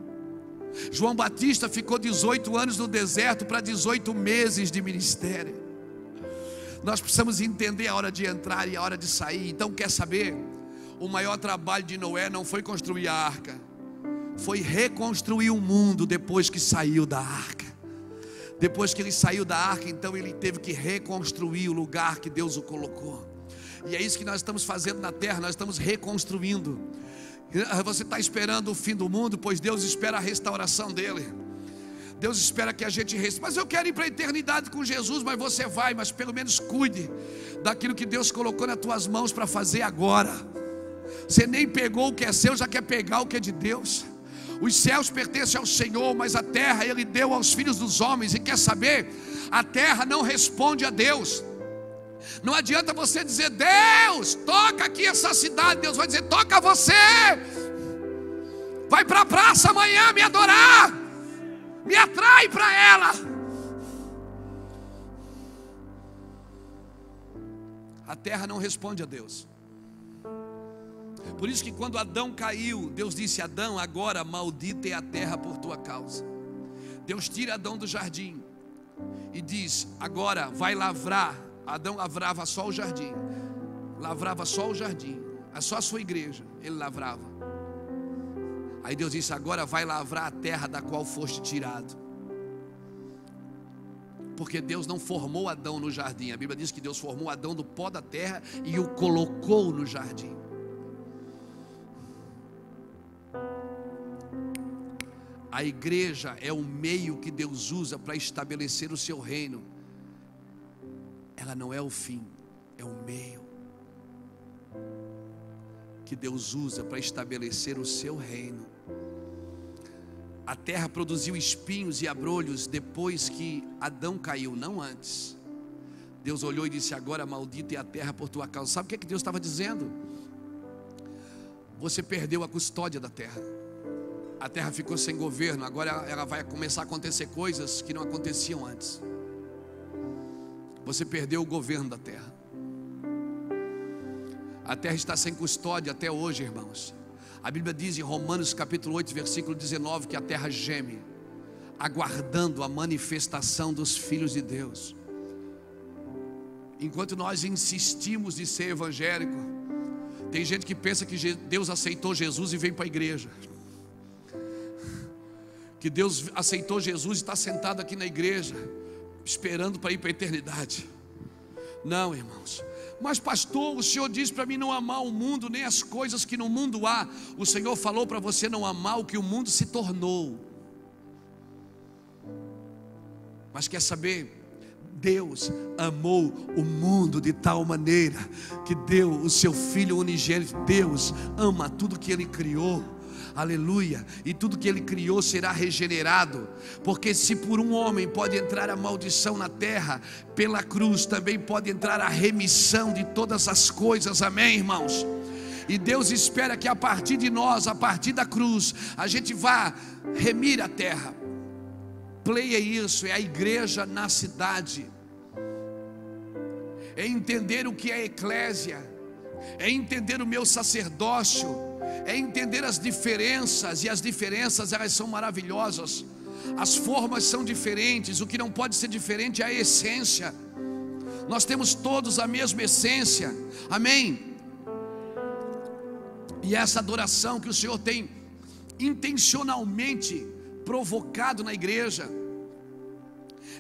João Batista ficou 18 anos no deserto para 18 meses de ministério. Nós precisamos entender a hora de entrar e a hora de sair. Então, quer saber? O maior trabalho de Noé não foi construir a arca, foi reconstruir o mundo depois que saiu da arca. Depois que ele saiu da arca, então ele teve que reconstruir o lugar que Deus o colocou. E é isso que nós estamos fazendo na terra, nós estamos reconstruindo. Você está esperando o fim do mundo, pois Deus espera a restauração dele. Deus espera que a gente mas eu quero ir para a eternidade com Jesus. Mas você vai, mas pelo menos cuide daquilo que Deus colocou nas tuas mãos para fazer agora. Você nem pegou o que é seu, já quer pegar o que é de Deus. Os céus pertencem ao Senhor, mas a terra Ele deu aos filhos dos homens. E quer saber? A terra não responde a Deus. Não adianta você dizer: Deus, toca aqui essa cidade. Deus vai dizer: toca você. Vai para a praça amanhã me adorar. Me atrai para ela. A terra não responde a Deus. Por isso que quando Adão caiu, Deus disse: Adão, agora maldita é a terra por tua causa. Deus tira Adão do jardim e diz: agora vai lavrar. Adão lavrava só o jardim, lavrava só o jardim, só a sua igreja ele lavrava. Aí Deus disse: agora vai lavrar a terra da qual foste tirado. Porque Deus não formou Adão no jardim. A Bíblia diz que Deus formou Adão do pó da terra e o colocou no jardim. A igreja é o meio que Deus usa para estabelecer o seu reino. Ela não é o fim, é o meio. que Deus usa para estabelecer o seu reino. A terra produziu espinhos e abrolhos depois que Adão caiu, não antes. Deus olhou e disse: agora maldita é a terra por tua causa. Sabe o que Deus estava dizendo? Você perdeu a custódia da terra. A terra ficou sem governo. Agora ela vai começar a acontecer coisas que não aconteciam antes. Você perdeu o governo da terra. A terra está sem custódia até hoje, irmãos. A Bíblia diz em Romanos capítulo 8, versículo 19, que a terra geme, aguardando a manifestação dos filhos de Deus. Enquanto nós insistimos de ser evangélico, tem gente que pensa que Deus aceitou Jesus e veio para a igreja. Que Deus aceitou Jesus e está sentado aqui na igreja, esperando para ir para a eternidade. Não, irmãos. Mas pastor, o Senhor diz para mim não amar o mundo, nem as coisas que no mundo há. O Senhor falou para você não amar o que o mundo se tornou. Mas quer saber? Deus amou o mundo de tal maneira que deu o seu Filho unigênito. Deus ama tudo que Ele criou. Aleluia. E tudo que Ele criou será regenerado. Porque se por um homem pode entrar a maldição na terra, pela cruz também pode entrar a remissão de todas as coisas. Amém, irmãos? E Deus espera que a partir de nós, a partir da cruz, a gente vá remir a terra. Play é isso, é a igreja na cidade. É entender o que é eclésia. É entender o meu sacerdócio. É entender as diferenças, e as diferenças elas são maravilhosas. As formas são diferentes, o que não pode ser diferente é a essência. Nós temos todos a mesma essência, amém? E essa adoração que o Senhor tem intencionalmente provocado na igreja,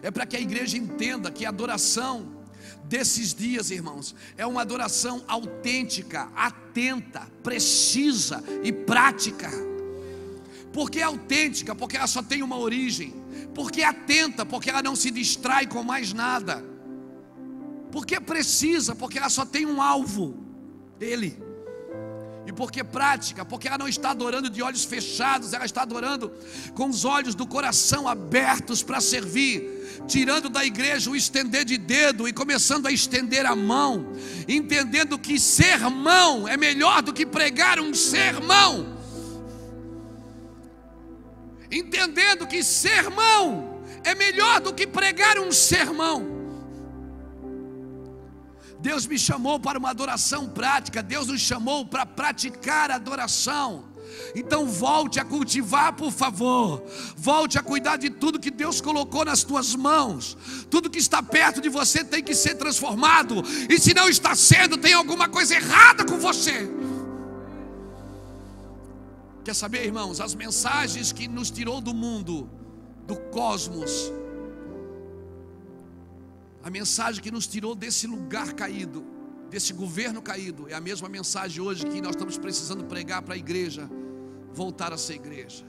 é para que a igreja entenda que a adoração desses dias, irmãos, é uma adoração autêntica, atenta, precisa e prática. Por que autêntica? Porque ela só tem uma origem. Por que atenta? Porque ela não se distrai com mais nada. Por que precisa? Porque ela só tem um alvo, Ele. E por que prática? Porque ela não está adorando de olhos fechados, ela está adorando com os olhos do coração abertos para servir. Tirando da igreja o estender de dedo e começando a estender a mão, entendendo que sermão é melhor do que pregar um sermão, entendendo que sermão é melhor do que pregar um sermão. Deus me chamou para uma adoração prática. Deus nos chamou para praticar a adoração. Então volte a cultivar, por favor. Volte a cuidar de tudo que Deus colocou nas tuas mãos. Tudo que está perto de você tem que ser transformado. E se não está sendo, tem alguma coisa errada com você. Quer saber, irmãos? As mensagens que nos tirou do mundo, do cosmos, a mensagem que nos tirou desse lugar caído, desse governo caído, é a mesma mensagem hoje que nós estamos precisando pregar para a igreja voltar a ser igreja.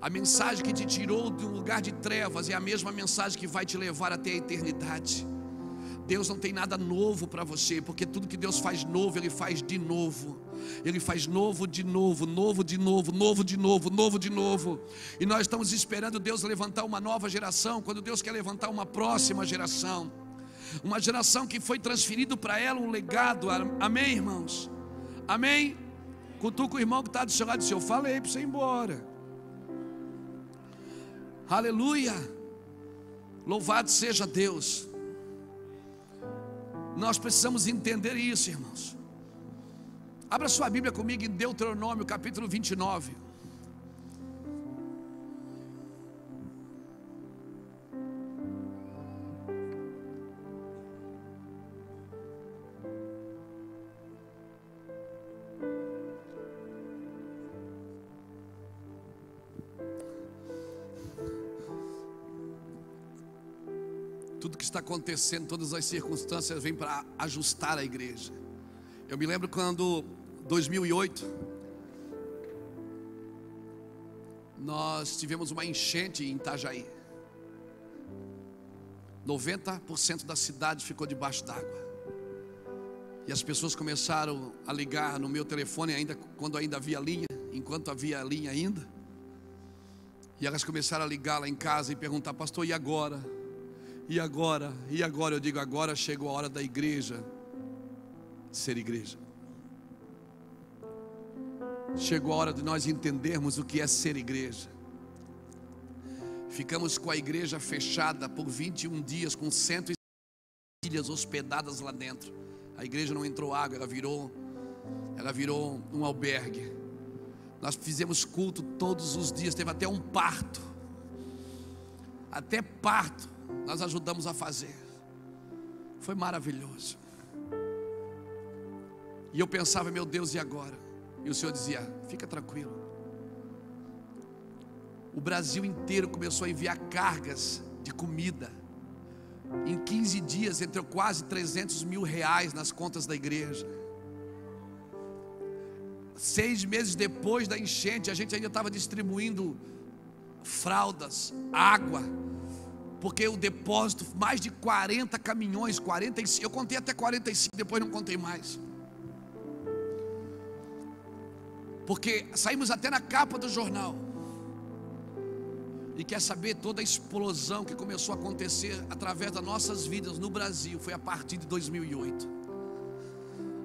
A mensagem que te tirou de um lugar de trevas é a mesma mensagem que vai te levar até a eternidade. Deus não tem nada novo para você, porque tudo que Deus faz novo, Ele faz de novo. Ele faz novo de novo, novo de novo, novo de novo, novo de novo. E nós estamos esperando Deus levantar uma nova geração, quando Deus quer levantar uma próxima geração. Uma geração que foi transferido para ela um legado. Amém, irmãos? Amém? Cutuca o irmão que está do seu lado e diz: eu falei para você ir embora. Aleluia. Louvado seja Deus. Nós precisamos entender isso, irmãos. Abra sua Bíblia comigo em Deuteronômio capítulo 29. Tudo que está acontecendo, todas as circunstâncias vêm para ajustar a igreja. Eu me lembro quando 2008 nós tivemos uma enchente em Itajaí. 90% da cidade ficou debaixo d'água. E as pessoas começaram a ligar no meu telefone, ainda quando ainda havia linha, enquanto havia linha ainda. E elas começaram a ligar lá em casa e perguntar: pastor, e agora? E agora? E agora? Eu digo: agora chegou a hora da igreja ser igreja. Chegou a hora de nós entendermos o que é ser igreja. Ficamos com a igreja fechada por 21 dias, com 100 famílias hospedadas lá dentro. A igreja não entrou água, ela virou um albergue. Nós fizemos culto todos os dias, teve até um parto. Até parto nós ajudamos a fazer. Foi maravilhoso. E eu pensava: meu Deus, e agora? E o Senhor dizia: fica tranquilo. O Brasil inteiro começou a enviar cargas de comida. Em 15 dias entrou quase 300 mil reais nas contas da igreja. 6 meses depois da enchente, a gente ainda estava distribuindo fraldas, água, porque o depósito, mais de 40 caminhões, 45, eu contei até 45, depois não contei mais. Porque saímos até na capa do jornal. E quer saber, toda a explosão que começou a acontecer através das nossas vidas no Brasil foi a partir de 2008.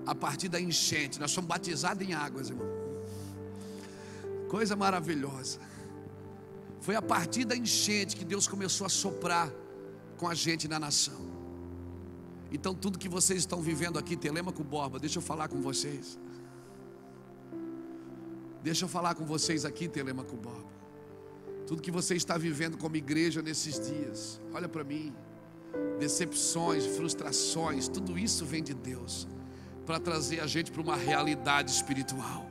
A partir da enchente. Nós fomos batizados em águas, irmão. Coisa maravilhosa. Foi a partir da enchente que Deus começou a soprar com a gente na nação. Então tudo que vocês estão vivendo aqui, Telêmaco Borba, deixa eu falar com vocês. Deixa eu falar com vocês aqui, Telêmaco Borba. Tudo que você está vivendo como igreja nesses dias, olha para mim, decepções, frustrações, tudo isso vem de Deus, para trazer a gente para uma realidade espiritual.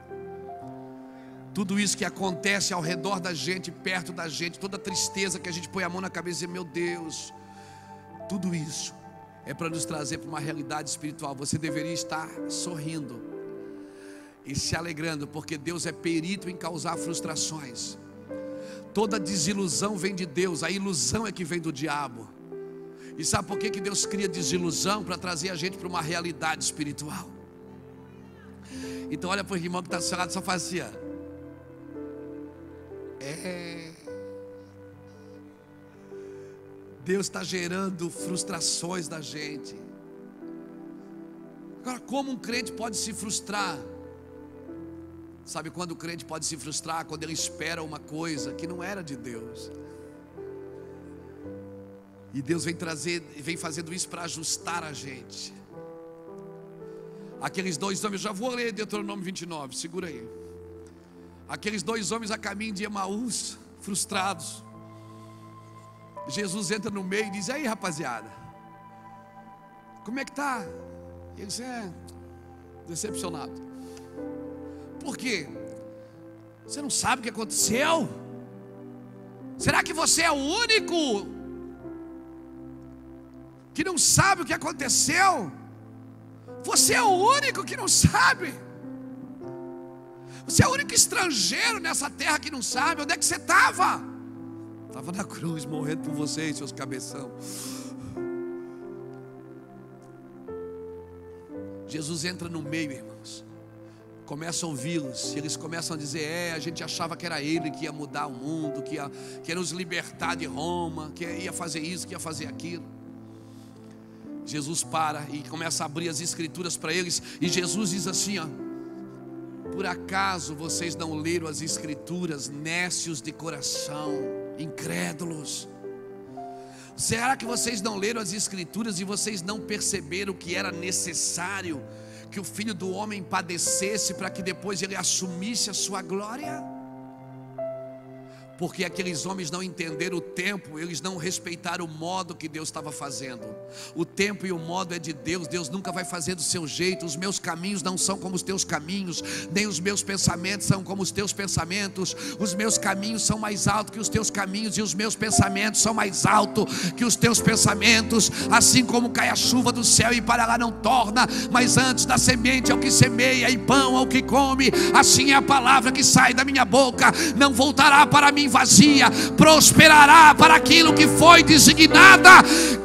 Tudo isso que acontece ao redor da gente, perto da gente, toda tristeza que a gente põe a mão na cabeça e diz: meu Deus, tudo isso é para nos trazer para uma realidade espiritual. Você deveria estar sorrindo e se alegrando, porque Deus é perito em causar frustrações. Toda desilusão vem de Deus, a ilusão é que vem do diabo. E sabe por que Deus cria desilusão? Para trazer a gente para uma realidade espiritual. Então olha para o irmão que está do seu lado, só faz assim: Deus está gerando frustrações da gente. Agora, como um crente pode se frustrar? Sabe quando o crente pode se frustrar? Quando ele espera uma coisa que não era de Deus. E Deus vem fazendo isso para ajustar a gente. Aqueles 2 homens, já vou ler Deuteronômio 29, segura aí. Aqueles 2 homens a caminho de Emaús, frustrados. Jesus entra no meio e diz: aí, rapaziada, como é que tá? Eles decepcionado. Por quê? Você não sabe o que aconteceu? Será que você é o único que não sabe o que aconteceu? Você é o único que não sabe. Você é o único estrangeiro nessa terra que não sabe. Onde é que você estava? Estava na cruz, morrendo por vocês, seus cabeção. Jesus entra no meio, irmãos. Começa a ouvi-los, e eles começam a dizer: a gente achava que era Ele que ia mudar o mundo, que ia nos libertar de Roma, que ia fazer isso, que ia fazer aquilo. Jesus para e começa a abrir as escrituras para eles, e Jesus diz assim: por acaso vocês não leram as escrituras, nécios de coração, incrédulos? Será que vocês não leram as escrituras e vocês não perceberam que era necessário que o Filho do Homem padecesse para que depois ele assumisse a sua glória? Porque aqueles homens não entenderam o tempo, eles não respeitaram o modo que Deus estava fazendo. O tempo e o modo é de Deus. Deus nunca vai fazer do seu jeito. Os meus caminhos não são como os teus caminhos, nem os meus pensamentos são como os teus pensamentos. Os meus caminhos são mais altos que os teus caminhos, e os meus pensamentos são mais altos que os teus pensamentos. Assim como cai a chuva do céu e para lá não torna, mas antes da semente ao que semeia e pão ao que come, assim é a palavra que sai da minha boca. Não voltará para mim vazia, prosperará para aquilo que foi designada.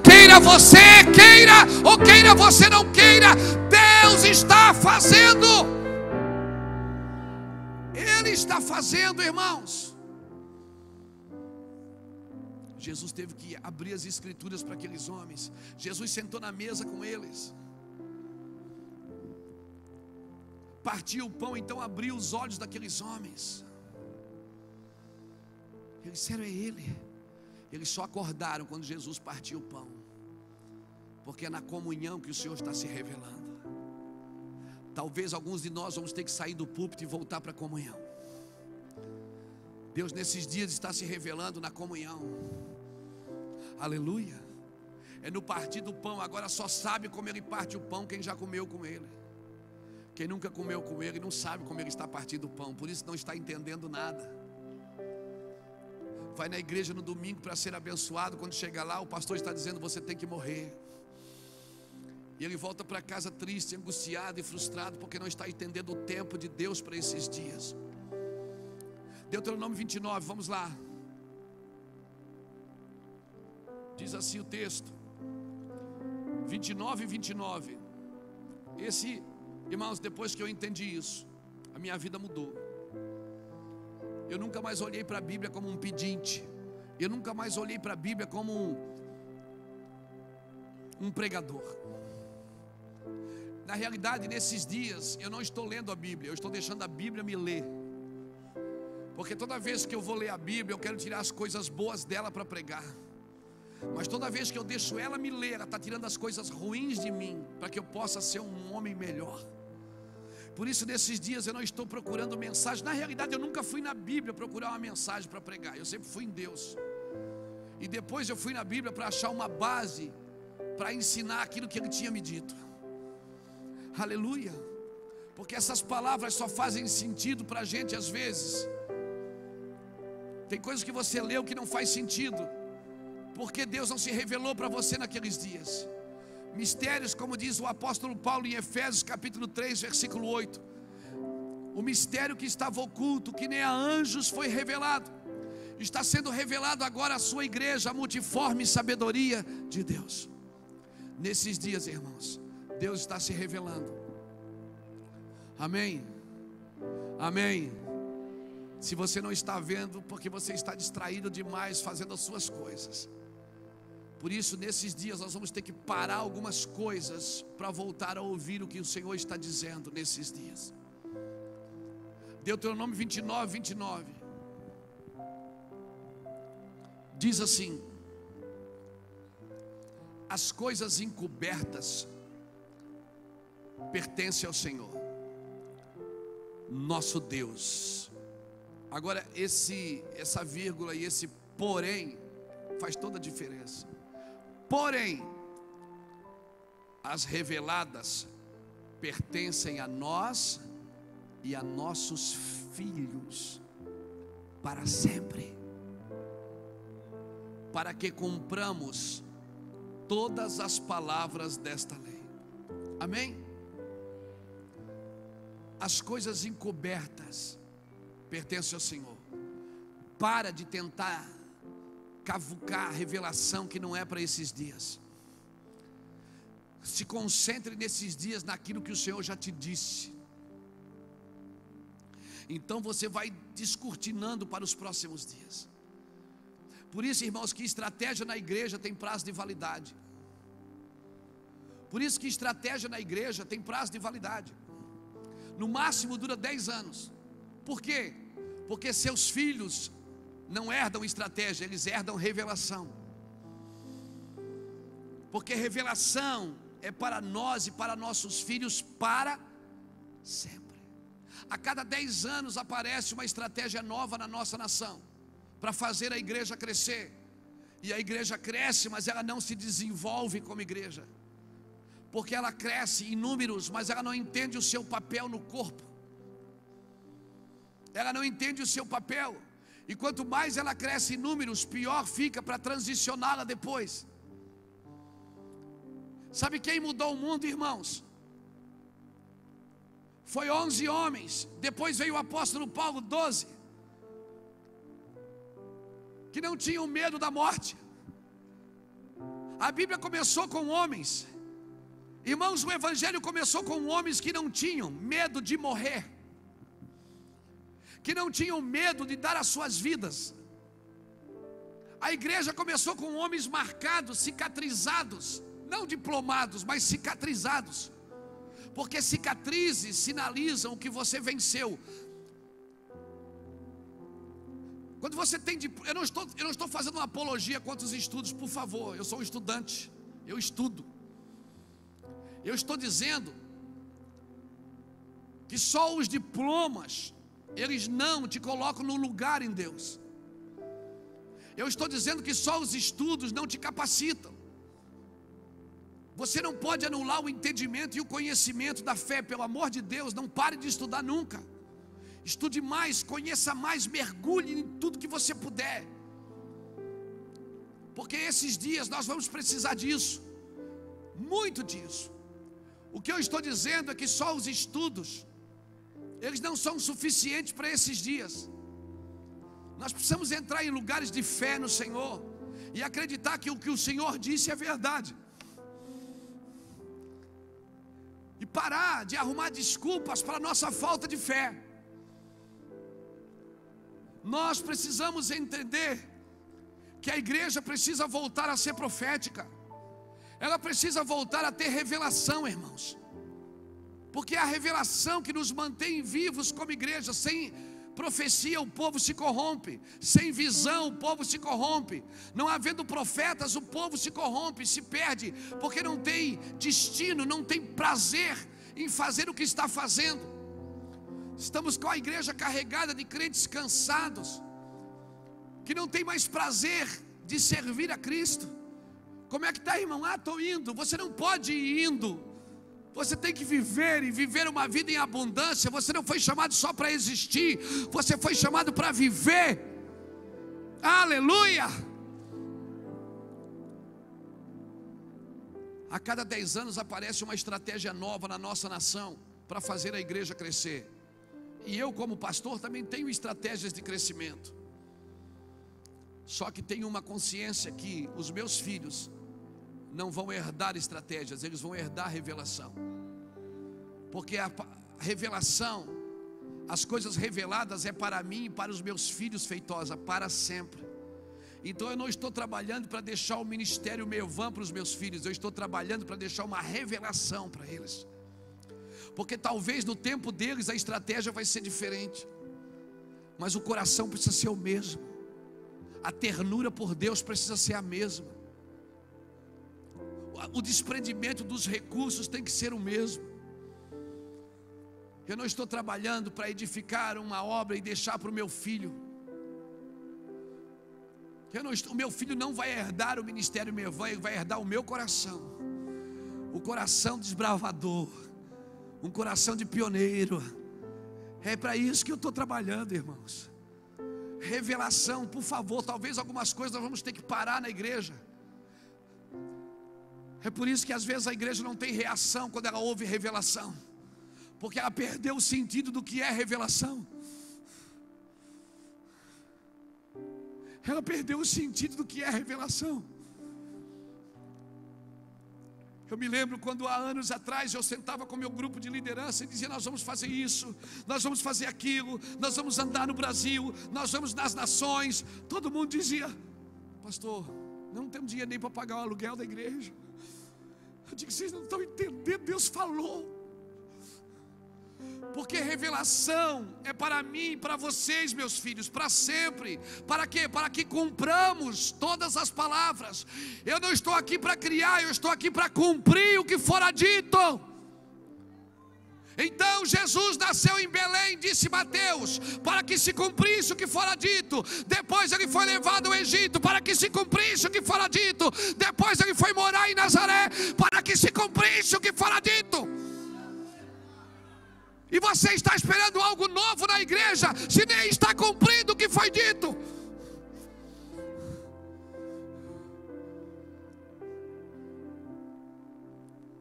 Queira você, queira, ou queira você não queira, Deus Deus está fazendo. Ele está fazendo, irmãos. Jesus teve que abrir as escrituras para aqueles homens. Jesus sentou na mesa com eles, partiu o pão, então abriu os olhos daqueles homens. Eles disseram: é Ele. Eles só acordaram quando Jesus partiu o pão, porque é na comunhão que o Senhor está se revelando. Talvez alguns de nós vamos ter que sair do púlpito e voltar para a comunhão. Deus nesses dias está se revelando na comunhão. Aleluia. É no partir do pão. Agora só sabe como Ele parte o pão quem já comeu com Ele. Quem nunca comeu com Ele não sabe como Ele está partindo o pão, por isso não está entendendo nada. Vai na igreja no domingo para ser abençoado, quando chega lá o pastor está dizendo: você tem que morrer. E ele volta para casa triste, angustiado e frustrado, porque não está entendendo o tempo de Deus para esses dias. Deuteronômio 29, vamos lá. Diz assim o texto, 29 e 29. Esse, irmãos, depois que eu entendi isso, a minha vida mudou. Eu nunca mais olhei para a Bíblia como um pedinte. Eu nunca mais olhei para a Bíblia como um pregador. Na realidade, nesses dias, eu não estou lendo a Bíblia, eu estou deixando a Bíblia me ler. Porque toda vez que eu vou ler a Bíblia, eu quero tirar as coisas boas dela para pregar. Mas toda vez que eu deixo ela me ler, ela está tirando as coisas ruins de mim, para que eu possa ser um homem melhor. Por isso, nesses dias eu não estou procurando mensagem. Na realidade, eu nunca fui na Bíblia procurar uma mensagem para pregar. Eu sempre fui em Deus. E depois eu fui na Bíblia para achar uma base para ensinar aquilo que Ele tinha me dito. Aleluia. Porque essas palavras só fazem sentido para a gente às vezes. Tem coisas que você leu que não faz sentido, porque Deus não se revelou para você naqueles dias. Mistérios, como diz o apóstolo Paulo em Efésios capítulo 3, versículo 8. O mistério que estava oculto, que nem a anjos foi revelado, está sendo revelado agora à sua igreja, a multiforme sabedoria de Deus. Nesses dias, irmãos, Deus está se revelando. Amém? Amém. Se você não está vendo, porque você está distraído demais fazendo as suas coisas. Por isso, nesses dias nós vamos ter que parar algumas coisas para voltar a ouvir o que o Senhor está dizendo nesses dias. Deuteronômio 29, 29 diz assim: as coisas encobertas pertencem ao Senhor, nosso Deus. Agora essa vírgula e esse porém faz toda a diferença. Porém, as reveladas pertencem a nós e a nossos filhos para sempre, para que cumpramos todas as palavras desta lei. Amém? As coisas encobertas pertencem ao Senhor. Para de tentar cavucar a revelação que não é para esses dias. Se concentre nesses dias naquilo que o Senhor já te disse. Então você vai descortinando para os próximos dias. Por isso, irmãos, que estratégia na igreja tem prazo de validade. Por isso que estratégia na igreja tem prazo de validade. No máximo dura 10 anos. Por quê? Porque seus filhos não herdam estratégia, eles herdam revelação. Porque revelação é para nós e para nossos filhos para sempre. A cada 10 anos aparece uma estratégia nova na nossa nação, para fazer a igreja crescer. E a igreja cresce, mas ela não se desenvolve como igreja. Porque ela cresce em números, mas ela não entende o seu papel no corpo. Ela não entende o seu papel. E quanto mais ela cresce em números, pior fica para transicioná-la depois. Sabe quem mudou o mundo, irmãos? Foi 11 homens. Depois veio o apóstolo Paulo, 12, que não tinham medo da morte. A Bíblia começou com homens Irmãos, o evangelho começou com homens que não tinham medo de morrer, que não tinham medo de dar as suas vidas. A igreja começou com homens marcados, cicatrizados, não diplomados, mas cicatrizados, porque cicatrizes sinalizam que você venceu. Quando você tem, eu não estou fazendo uma apologia contra os estudos, por favor, eu sou um estudante, eu estudo. Eu estou dizendo que só os diplomas, eles não te colocam no lugar em Deus. Eu estou dizendo que só os estudos não te capacitam. Você não pode anular o entendimento e o conhecimento da fé, pelo amor de Deus, não pare de estudar nunca. Estude mais, conheça mais, mergulhe em tudo que você puder, porque esses dias nós vamos precisar disso, muito disso. O que eu estou dizendo é que só os estudos, eles não são suficientes para esses dias. Nós precisamos entrar em lugares de fé no Senhor e acreditar que o que o Senhor disse é verdade, e parar de arrumar desculpas para a nossa falta de fé. Nós precisamos entender que a igreja precisa voltar a ser profética. Ela precisa voltar a ter revelação, irmãos, porque é a revelação que nos mantém vivos como igreja. Sem profecia o povo se corrompe, sem visão o povo se corrompe, não havendo profetas o povo se corrompe, se perde, porque não tem destino, não tem prazer em fazer o que está fazendo. Estamos com a igreja carregada de crentes cansados, que não tem mais prazer de servir a Cristo. Como é que está, irmão? Estou indo. Você não pode ir indo, você tem que viver, e viver uma vida em abundância. Você não foi chamado só para existir, você foi chamado para viver. Aleluia! A cada 10 anos aparece uma estratégia nova na nossa nação para fazer a igreja crescer. E eu, como pastor, também tenho estratégias de crescimento. Só que tenho uma consciência que os meus filhos não vão herdar estratégias, eles vão herdar revelação. Porque a revelação, as coisas reveladas é para mim e para os meus filhos, feitosa, para sempre. Então eu não estou trabalhando para deixar o ministério Mevan para os meus filhos, eu estou trabalhando para deixar uma revelação para eles. Porque talvez no tempo deles a estratégia vai ser diferente, mas o coração precisa ser o mesmo, a ternura por Deus precisa ser a mesma, o desprendimento dos recursos tem que ser o mesmo. Eu não estou trabalhando para edificar uma obra e deixar para o meu filho. O meu filho não vai herdar o ministério Mevan, ele vai herdar o meu coração, o coração desbravador, um coração de pioneiro. É para isso que eu estou trabalhando, irmãos. Revelação, por favor. Talvez algumas coisas nós vamos ter que parar na igreja. É por isso que às vezes a igreja não tem reação quando ela ouve revelação, porque ela perdeu o sentido do que é revelação. Ela perdeu o sentido do que é revelação. Eu me lembro quando há anos atrás eu sentava com meu grupo de liderança e dizia: nós vamos fazer isso, nós vamos fazer aquilo, nós vamos andar no Brasil, nós vamos nas nações. Todo mundo dizia: pastor, não temos dinheiro nem para pagar o aluguel da igreja. Eu digo: vocês não estão entendendo, Deus falou. Porque revelação é para mim e para vocês, meus filhos, para sempre. Para quê? Para que cumpramos todas as palavras. Eu não estou aqui para criar, eu estou aqui para cumprir o que fora dito. Então Jesus nasceu em Belém, disse Mateus, para que se cumprisse o que fora dito. Depois ele foi levado ao Egito, para que se cumprisse o que fora dito. Depois ele foi morar em Nazaré, para que se cumprisse o que fora dito. E você está esperando algo novo na igreja, se nem está cumprindo o que foi dito.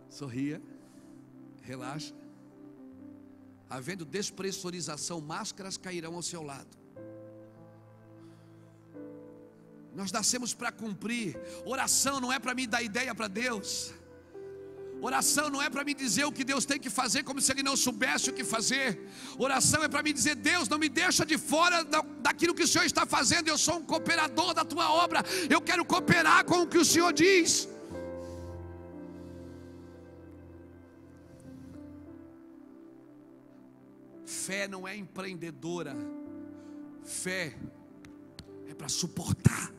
Sorria, relaxa. Havendo despressurização, máscaras cairão ao seu lado. Nós nascemos para cumprir. Oração não é para mim dar ideia para Deus. Oração não é para me dizer o que Deus tem que fazer, como se Ele não soubesse o que fazer. Oração é para me dizer: Deus, não me deixa de fora daquilo que o Senhor está fazendo. Eu sou um cooperador da tua obra. Eu quero cooperar com o que o Senhor diz. Fé não é empreendedora. Fé é para suportar.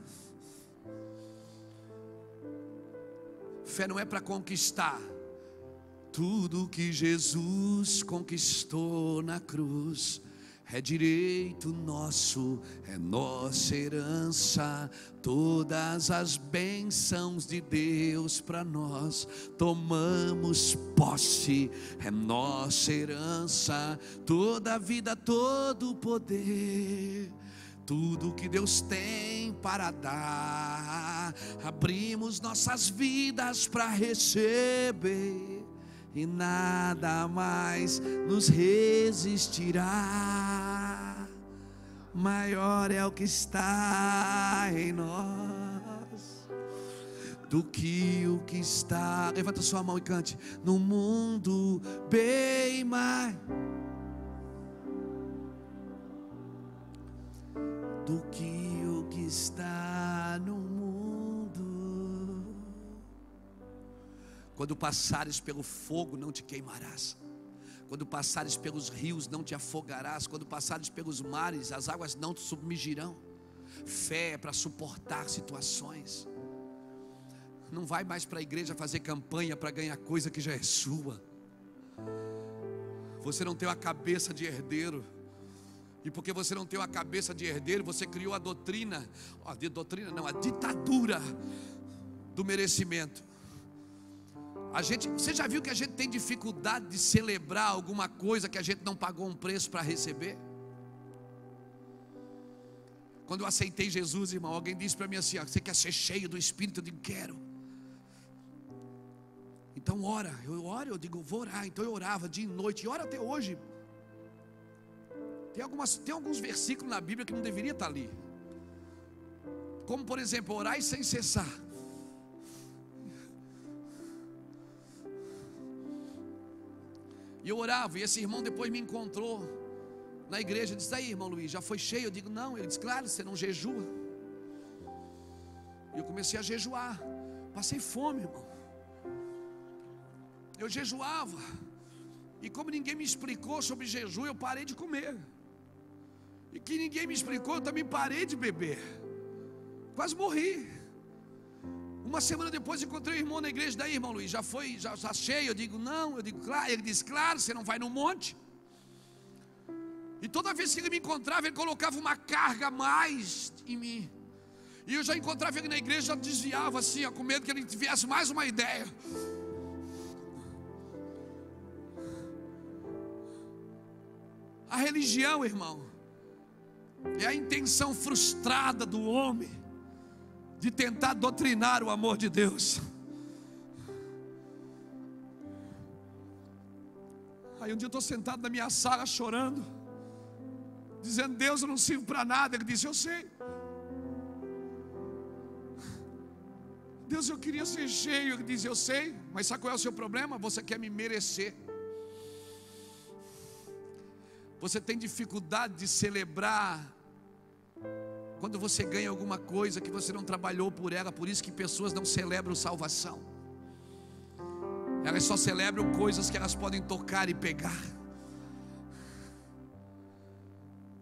Fé não é para conquistar. Tudo que Jesus conquistou na cruz é direito nosso, é nossa herança. Todas as bênçãos de Deus para nós tomamos posse, é nossa herança. Toda a vida, todo o poder, tudo que Deus tem para dar, abrimos nossas vidas para receber, e nada mais nos resistirá. Maior é o que está em nós do que o que está. Levanta sua mão e cante: no mundo bem mais do que o que está no mundo. Quando passares pelo fogo, não te queimarás. Quando passares pelos rios, não te afogarás. Quando passares pelos mares, as águas não te submergirão. Fé é para suportar situações. Não vai mais para a igreja fazer campanha para ganhar coisa que já é sua. Você não tem a cabeça de herdeiro. E porque você não tem a cabeça de herdeiro, você criou a doutrina, a ditadura do merecimento. Você já viu que a gente tem dificuldade de celebrar alguma coisa que a gente não pagou um preço para receber? Quando eu aceitei Jesus, irmão, alguém disse para mim assim: você quer ser cheio do Espírito? Eu digo: quero. Então ora. Eu digo: vou orar. Então eu orava dia e noite, e oro até hoje. Tem alguns versículos na Bíblia que não deveria estar ali. Como por exemplo, orai sem cessar. E eu orava, e esse irmão depois me encontrou na igreja, disse: aí, irmão Luiz, já foi cheio? Eu digo: não. Ele disse: claro, você não jejua. E eu comecei a jejuar. Passei fome, irmão. Eu jejuava. E como ninguém me explicou sobre jejum, eu parei de comer. E que ninguém me explicou, eu também parei de beber. Quase morri. Uma semana depois encontrei o irmão na igreja. Daí, irmão Luiz, já cheio? Eu digo: não. Eu digo: claro. Ele disse: claro, você não vai no monte. E toda vez que ele me encontrava, ele colocava uma carga a mais em mim. E eu já encontrava ele na igreja, já desviava assim, com medo que ele tivesse mais uma ideia. A religião, irmão, é a intenção frustrada do homem de tentar doutrinar o amor de Deus. Aí um dia eu estou sentado na minha sala chorando, dizendo: Deus, eu não sirvo para nada. Ele disse: eu sei. Deus, eu queria ser cheio. Ele disse: eu sei, mas sabe qual é o seu problema? Você quer me merecer. Você tem dificuldade de celebrar quando você ganha alguma coisa que você não trabalhou por ela. Por isso que pessoas não celebram salvação. Elas só celebram coisas que elas podem tocar e pegar.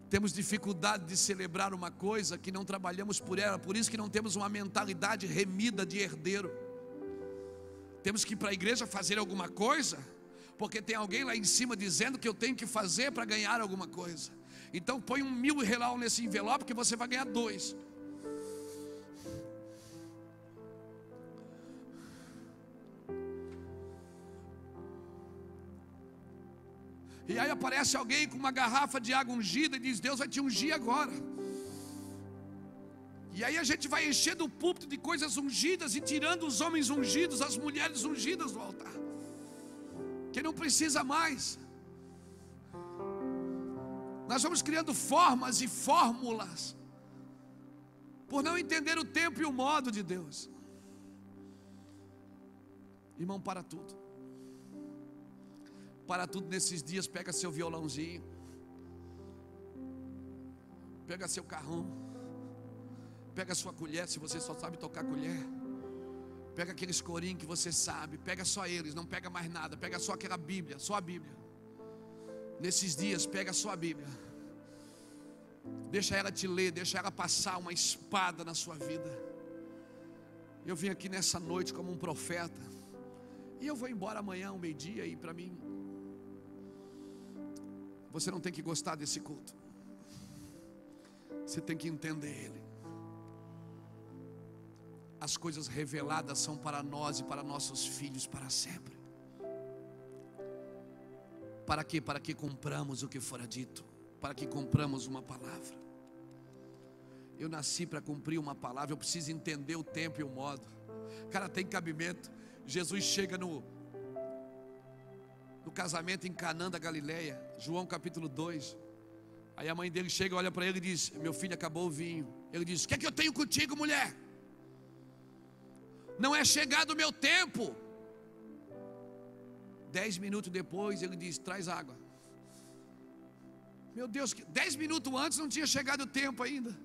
Temos dificuldade de celebrar uma coisa que não trabalhamos por ela. Por isso que não temos uma mentalidade remida de herdeiro. Temos que ir para a igreja fazer alguma coisa, porque tem alguém lá em cima dizendo que eu tenho que fazer para ganhar alguma coisa. Então põe R$1.000 nesse envelope que você vai ganhar 2. E aí aparece alguém com uma garrafa de água ungida e diz: Deus vai te ungir agora. E aí a gente vai enchendo o púlpito de coisas ungidas e tirando os homens ungidos, as mulheres ungidas do altar, que não precisa mais. Nós vamos criando formas e fórmulas, por não entender o tempo e o modo de Deus. Irmão, para tudo. Para tudo nesses dias, pega seu violãozinho, pega seu carrão, pega sua colher, se você só sabe tocar colher, pega aqueles corinhos que você sabe, pega só eles, não pega mais nada, pega só aquela Bíblia, só a Bíblia. Nesses dias, pega só a Bíblia, deixa ela te ler, deixa ela passar uma espada na sua vida. Eu vim aqui nessa noite como um profeta, e eu vou embora amanhã, meio-dia, e para mim, você não tem que gostar desse culto, você tem que entender ele. As coisas reveladas são para nós e para nossos filhos para sempre. Para quê? Para que compramos o que fora dito, para que compramos uma palavra. Eu nasci para cumprir uma palavra, eu preciso entender o tempo e o modo. Cara, tem cabimento. Jesus chega no casamento em Canaã da Galileia, João capítulo 2. Aí a mãe dele chega, olha para ele e diz: meu filho, acabou o vinho. Ele diz: o que é que eu tenho contigo, mulher? Não é chegado o meu tempo. 10 minutos depois ele diz: traz água. Meu Deus, 10 minutos antes não tinha chegado o tempo ainda.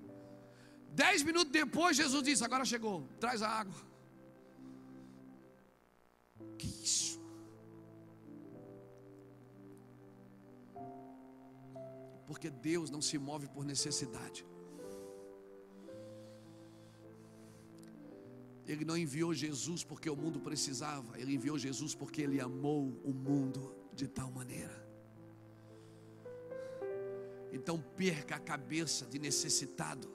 10 minutos depois Jesus disse: agora chegou, traz a água. Que isso? Porque Deus não se move por necessidade. Ele não enviou Jesus porque o mundo precisava. Ele enviou Jesus porque Ele amou o mundo de tal maneira. Então perca a cabeça de necessitado.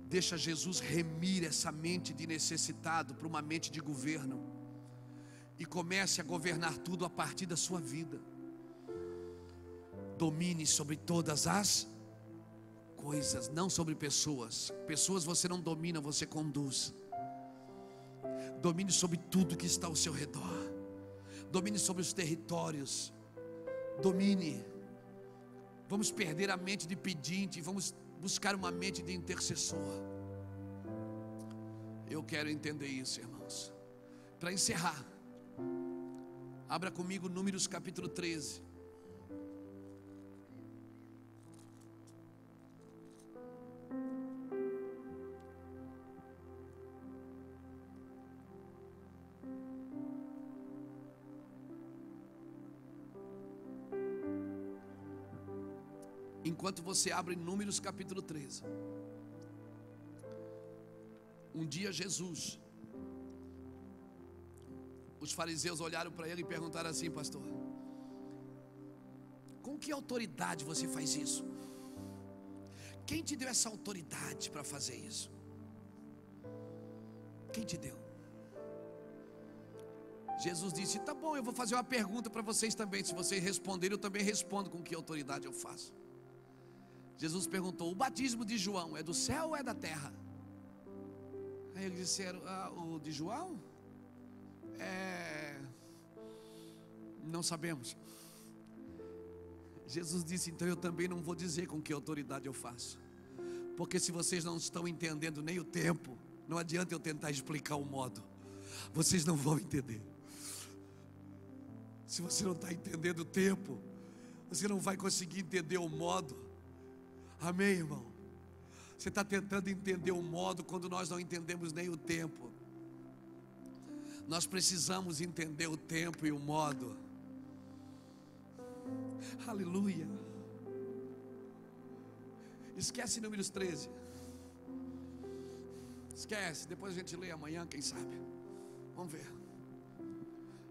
Deixa Jesus remir essa mente de necessitado para uma mente de governo. E comece a governar tudo a partir da sua vida. Domine sobre todas as coisas, não sobre pessoas. Pessoas você não domina, você conduz. Domine sobre tudo que está ao seu redor. Domine sobre os territórios. Domine. Vamos perder a mente de pedinte, vamos buscar uma mente de intercessor. Eu quero entender isso, irmãos. Para encerrar, abra comigo Números capítulo 13. Enquanto você abre Números capítulo 13, um dia Jesus, os fariseus olharam para ele e perguntaram assim: pastor, com que autoridade você faz isso? Quem te deu essa autoridade para fazer isso? Quem te deu? Jesus disse: tá bom, eu vou fazer uma pergunta para vocês também. Se vocês responderem, eu também respondo com que autoridade eu faço. Jesus perguntou: o batismo de João é do céu ou é da terra? Aí eles disseram: o de João? Não sabemos. Jesus disse: então eu também não vou dizer com que autoridade eu faço, porque se vocês não estão entendendo nem o tempo, não adianta eu tentar explicar o modo, vocês não vão entender. Se você não está entendendo o tempo, você não vai conseguir entender o modo. Amém, irmão? Você está tentando entender o modo quando nós não entendemos nem o tempo. Nós precisamos entender o tempo e o modo. Aleluia. Esquece Números 13. Esquece, depois a gente lê amanhã, quem sabe. Vamos ver.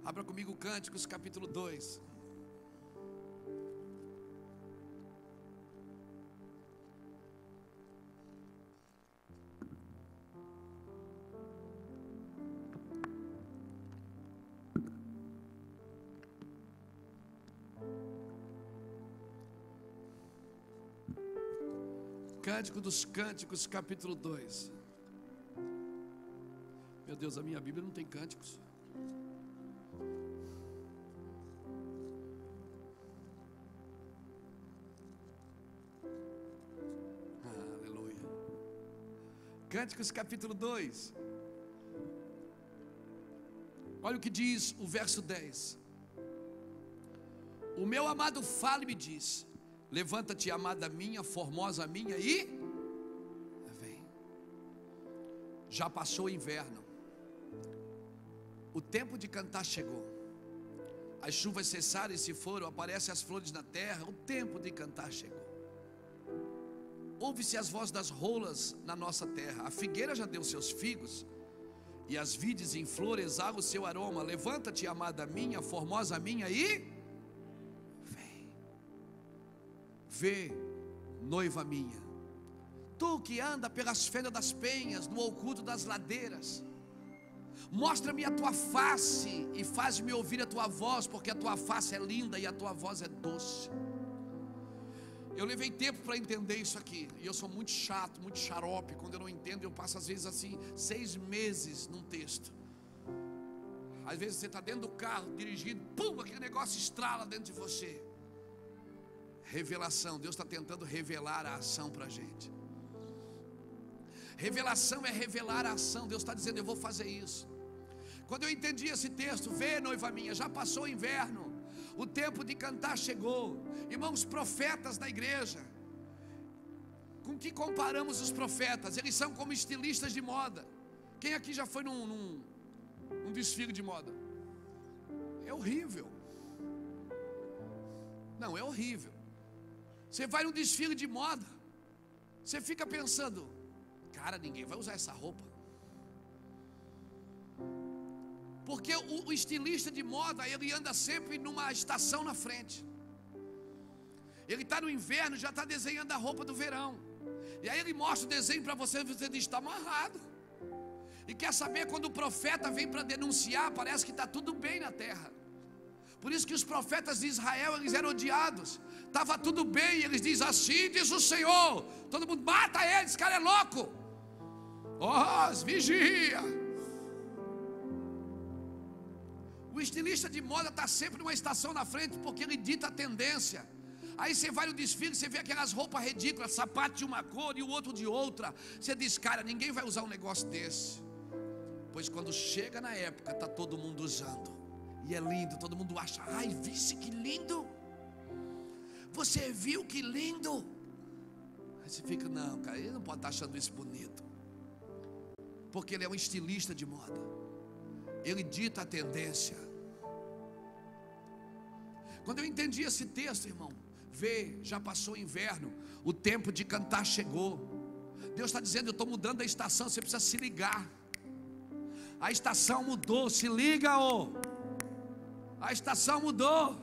Abra comigo Cânticos capítulo 2. Cântico dos Cânticos, capítulo 2. Meu Deus, a minha Bíblia não tem cânticos. Aleluia. Cânticos, capítulo 2. Olha o que diz o verso 10. O meu amado fala e me diz: levanta-te, amada minha, formosa minha, e vem. Já passou o inverno, o tempo de cantar chegou. As chuvas cessaram e se foram, aparecem as flores na terra. O tempo de cantar chegou. Ouve-se as vozes das rolas na nossa terra. A figueira já deu seus figos, e as vides em flor exalam o seu aroma. Levanta-te, amada minha, formosa minha, e vem. Vê, noiva minha, tu que anda pelas fendas das penhas, no oculto das ladeiras, mostra-me a tua face e faz-me ouvir a tua voz, porque a tua face é linda e a tua voz é doce. Eu levei tempo para entender isso aqui, e eu sou muito chato, muito xarope. Quando eu não entendo, eu passo às vezes assim 6 meses num texto. Às vezes você está dentro do carro, dirigindo, pum, aquele negócio estrala dentro de você. Revelação, Deus está tentando revelar a ação para a gente. Revelação é revelar a ação. Deus está dizendo: eu vou fazer isso. Quando eu entendi esse texto, vê, noiva minha, já passou o inverno, o tempo de cantar chegou. Irmãos, profetas da igreja, com que comparamos os profetas? Eles são como estilistas de moda. Quem aqui já foi num desfile de moda? É horrível. Não, é horrível. Você vai num desfile de moda, você fica pensando: cara, ninguém vai usar essa roupa. Porque o estilista de moda, ele anda sempre numa estação na frente. Ele está no inverno, já está desenhando a roupa do verão. E aí ele mostra o desenho para você, você diz: está amarrado. E quer saber, quando o profeta vem para denunciar, parece que está tudo bem na terra. Por isso que os profetas de Israel, eles eram odiados. Estava tudo bem, e eles dizem: assim diz o Senhor. Todo mundo mata ele, esse cara é louco. Vigia. O estilista de moda está sempre numa estação na frente, porque ele dita a tendência. Aí você vai no desfile, você vê aquelas roupas ridículas, sapato de uma cor e o outro de outra. Você diz: cara, ninguém vai usar um negócio desse. Pois quando chega na época, está todo mundo usando. E é lindo, todo mundo acha: ai, visse que lindo. Você viu que lindo? Aí você fica: não, cara, ele não pode estar achando isso bonito. Porque ele é um estilista de moda. Ele dita a tendência. Quando eu entendi esse texto, irmão, vê, já passou o inverno, o tempo de cantar chegou. Deus está dizendo: eu estou mudando a estação, você precisa se ligar. A estação mudou, se liga, a estação mudou.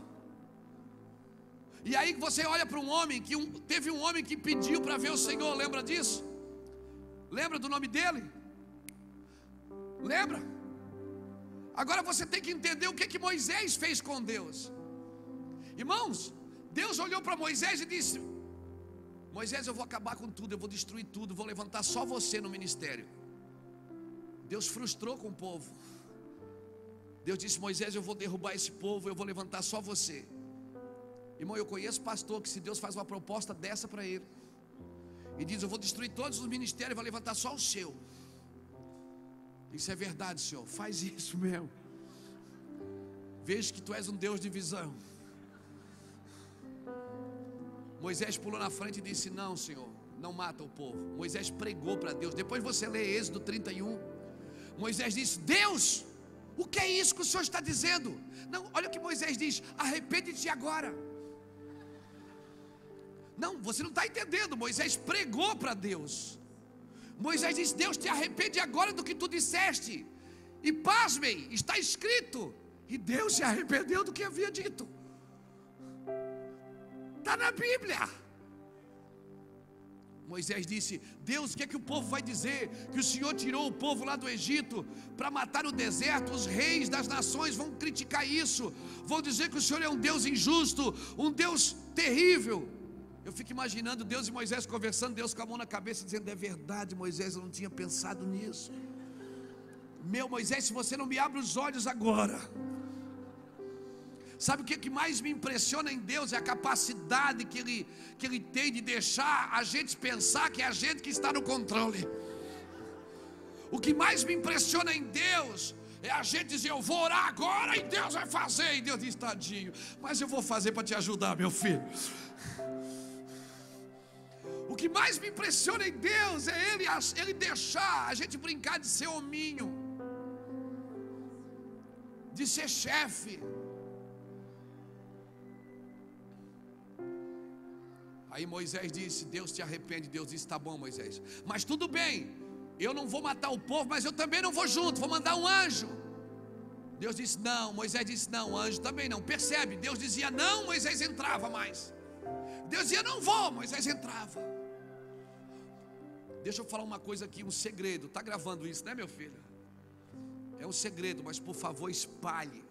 E aí você olha para um homem, teve um homem que pediu para ver o Senhor, lembra disso? Lembra do nome dele? Lembra? Agora você tem que entender o que Moisés fez com Deus. Irmãos, Deus olhou para Moisés e disse: Moisés, eu vou acabar com tudo, eu vou destruir tudo, vou levantar só você no ministério. Deus frustrou com o povo. Deus disse: Moisés, eu vou derrubar esse povo, eu vou levantar só você. Irmão, eu conheço pastor que, se Deus faz uma proposta dessa para ele e diz: eu vou destruir todos os ministérios e vou levantar só o seu. Isso é verdade, Senhor, faz isso mesmo. Vejo que tu és um Deus de visão. Moisés pulou na frente e disse: não, Senhor, não mata o povo. Moisés pregou para Deus. Depois você lê Êxodo 31. Moisés disse: Deus, o que é isso que o Senhor está dizendo? Não, olha o que Moisés diz: arrepende-te agora. Não, você não está entendendo. Moisés pregou para Deus. Moisés disse: Deus, te arrepende agora do que tu disseste. E pasmem, está escrito. E Deus se arrependeu do que havia dito. Está na Bíblia. Moisés disse: Deus, o que é que o povo vai dizer? Que o Senhor tirou o povo lá do Egito para matar no deserto. Os reis das nações vão criticar isso, vão dizer que o Senhor é um Deus injusto, um Deus terrível. Eu fico imaginando Deus e Moisés conversando, Deus com a mão na cabeça dizendo: é verdade, Moisés, eu não tinha pensado nisso. Meu Moisés, se você não me abre os olhos agora. Sabe o que mais me impressiona em Deus? É a capacidade que Ele tem de deixar a gente pensar que é a gente que está no controle. O que mais me impressiona em Deus É a gente dizer, eu vou orar agora e Deus vai fazer. E Deus diz, tadinho, mas eu vou fazer para te ajudar, meu filho. O que mais me impressiona em Deus é Ele deixar a gente brincar de ser hominho, de ser chefe. Aí Moisés disse, Deus te arrepende. Deus disse, tá bom, Moisés, mas tudo bem, eu não vou matar o povo, mas eu também não vou junto, vou mandar um anjo. Deus disse não, Moisés disse não, anjo também não. Percebe? Deus dizia não, Moisés entrava mais. Deus dizia não vou, Moisés entrava. Deixa eu falar uma coisa aqui, um segredo. Está gravando isso, né, meu filho? É um segredo, mas por favor espalhe.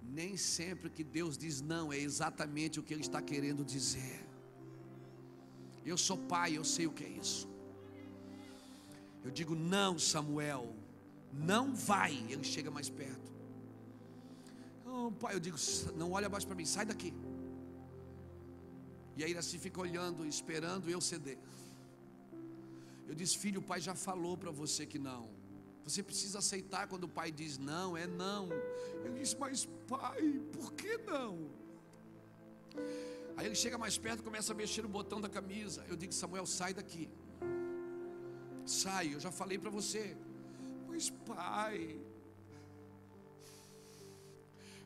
Nem sempre que Deus diz não é exatamente o que Ele está querendo dizer. Eu sou pai, eu sei o que é isso. Eu digo não, Samuel, não vai. Ele chega mais perto. Oh, pai, eu digo, não olha mais para mim, sai daqui. E aí assim fica olhando, esperando eu ceder. Eu disse, filho, o pai já falou para você que não. Você precisa aceitar quando o pai diz não, é não. Ele disse, mas pai, por que não? Aí ele chega mais perto e começa a mexer no botão da camisa. Eu digo, Samuel, sai daqui. Sai, eu já falei para você. Mas pai,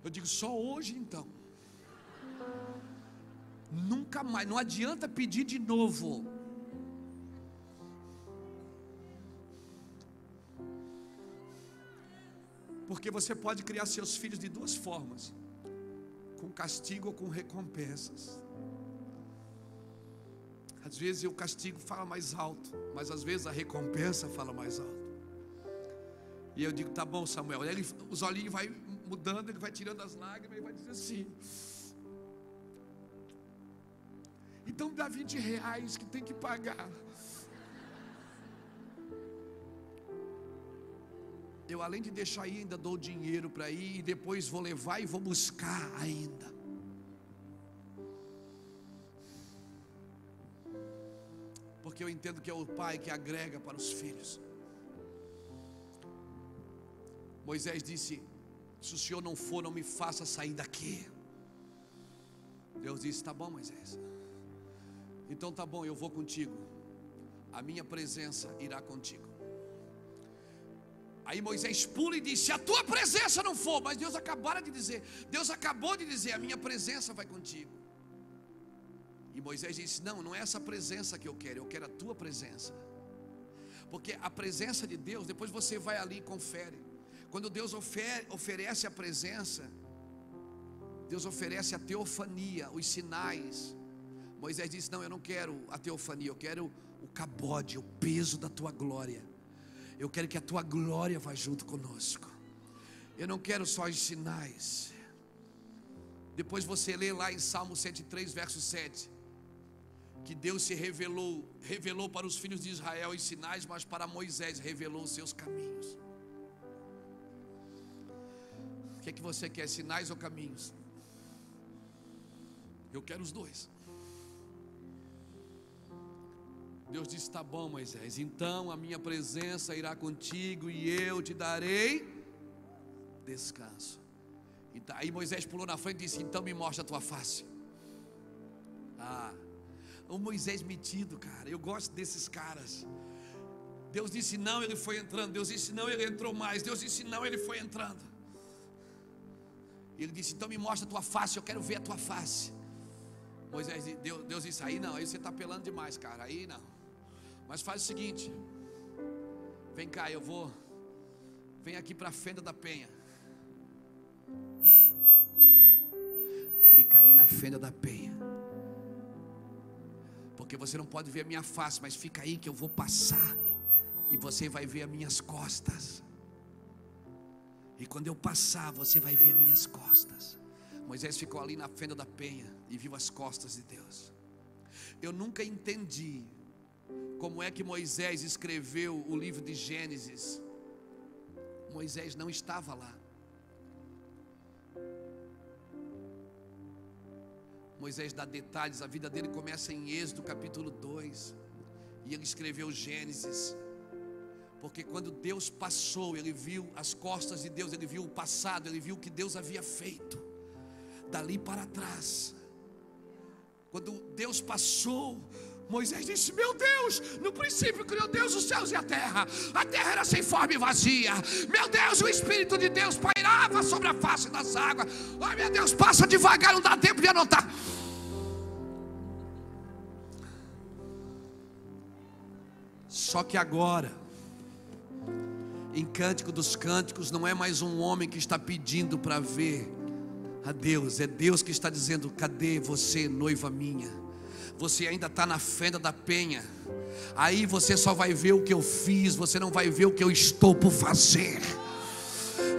eu digo, só hoje então. Nunca mais, não adianta pedir de novo. Porque você pode criar seus filhos de duas formas: com castigo ou com recompensas. Às vezes o castigo fala mais alto, mas às vezes a recompensa fala mais alto. E eu digo, tá bom, Samuel. Aí os olhinhos vai mudando, ele vai tirando as lágrimas e vai dizer assim, então dá R$20 que tem que pagar. Eu além de deixar aí, ainda dou dinheiro para ir, e depois vou levar e vou buscar ainda. Porque eu entendo que é o pai que agrega para os filhos. Moisés disse, se o senhor não for, não me faça sair daqui. Deus disse, tá bom, Moisés, então tá bom, eu vou contigo, a minha presença irá contigo. Aí Moisés pula e diz, se a tua presença não for, mas Deus acabou de dizer, a minha presença vai contigo. E Moisés disse, não é essa presença que eu quero a tua presença. Porque a presença de Deus, depois você vai ali e confere. Quando Deus oferece a presença, Deus oferece a teofania, os sinais. Moisés disse, não, eu não quero a teofania, eu quero o cabode, o peso da tua glória. Eu quero que a tua glória vá junto conosco. Eu não quero só os sinais. Depois você lê lá em Salmo 103, verso 7, que Deus se revelou para os filhos de Israel em sinais, mas para Moisés revelou os seus caminhos. O que é que você quer, sinais ou caminhos? Eu quero os dois. Deus disse, tá bom, Moisés, então a minha presença irá contigo e eu te darei descanso. Aí Moisés pulou na frente e disse, então me mostra a tua face. O Moisés metido, cara, eu gosto desses caras. Deus disse não, ele foi entrando. Deus disse não, ele entrou mais. Deus disse não, ele foi entrando. Ele disse, então me mostra a tua face, eu quero ver a tua face. Deus disse, aí não, aí você está apelando demais, cara, aí não. Mas faz o seguinte, vem cá, vem aqui para a fenda da penha. Fica aí na fenda da penha, porque você não pode ver a minha face, mas fica aí que eu vou passar, e você vai ver as minhas costas. E quando eu passar, você vai ver as minhas costas. Moisés ficou ali na fenda da penha e viu as costas de Deus. Eu nunca entendi como é que Moisés escreveu o livro de Gênesis. Moisés não estava lá. Moisés dá detalhes, a vida dele começa em Êxodo capítulo 2, e ele escreveu Gênesis. Porque quando Deus passou, ele viu as costas de Deus, ele viu o passado, ele viu o que Deus havia feito. Dali para trás, quando Deus passou, Moisés disse: meu Deus, no princípio criou Deus os céus e a terra era sem forma e vazia. Meu Deus, o Espírito de Deus pairava sobre a face das águas. Ai meu Deus, passa devagar, não dá tempo de anotar. Só que agora, em Cântico dos Cânticos, não é mais um homem que está pedindo para ver a Deus, é Deus que está dizendo: cadê você, noiva minha? Você ainda está na fenda da penha. Aí você só vai ver o que eu fiz, você não vai ver o que eu estou por fazer.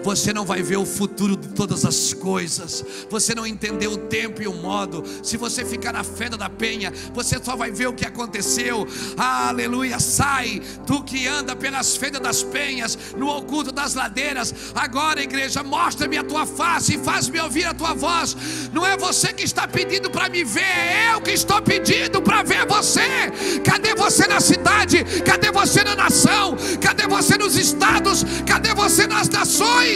Você não vai ver o futuro de todas as coisas. Você não entendeu o tempo e o modo. Se você ficar na fenda da penha, você só vai ver o que aconteceu. Aleluia. Sai, tu que anda pelas fendas das penhas, no oculto das ladeiras. Agora, igreja, mostra-me a tua face e faz-me ouvir a tua voz. Não é você que está pedindo para me ver, é eu que estou pedindo para ver você. Cadê você na cidade? Cadê você na nação? Cadê você nos estados? Cadê você nas nações?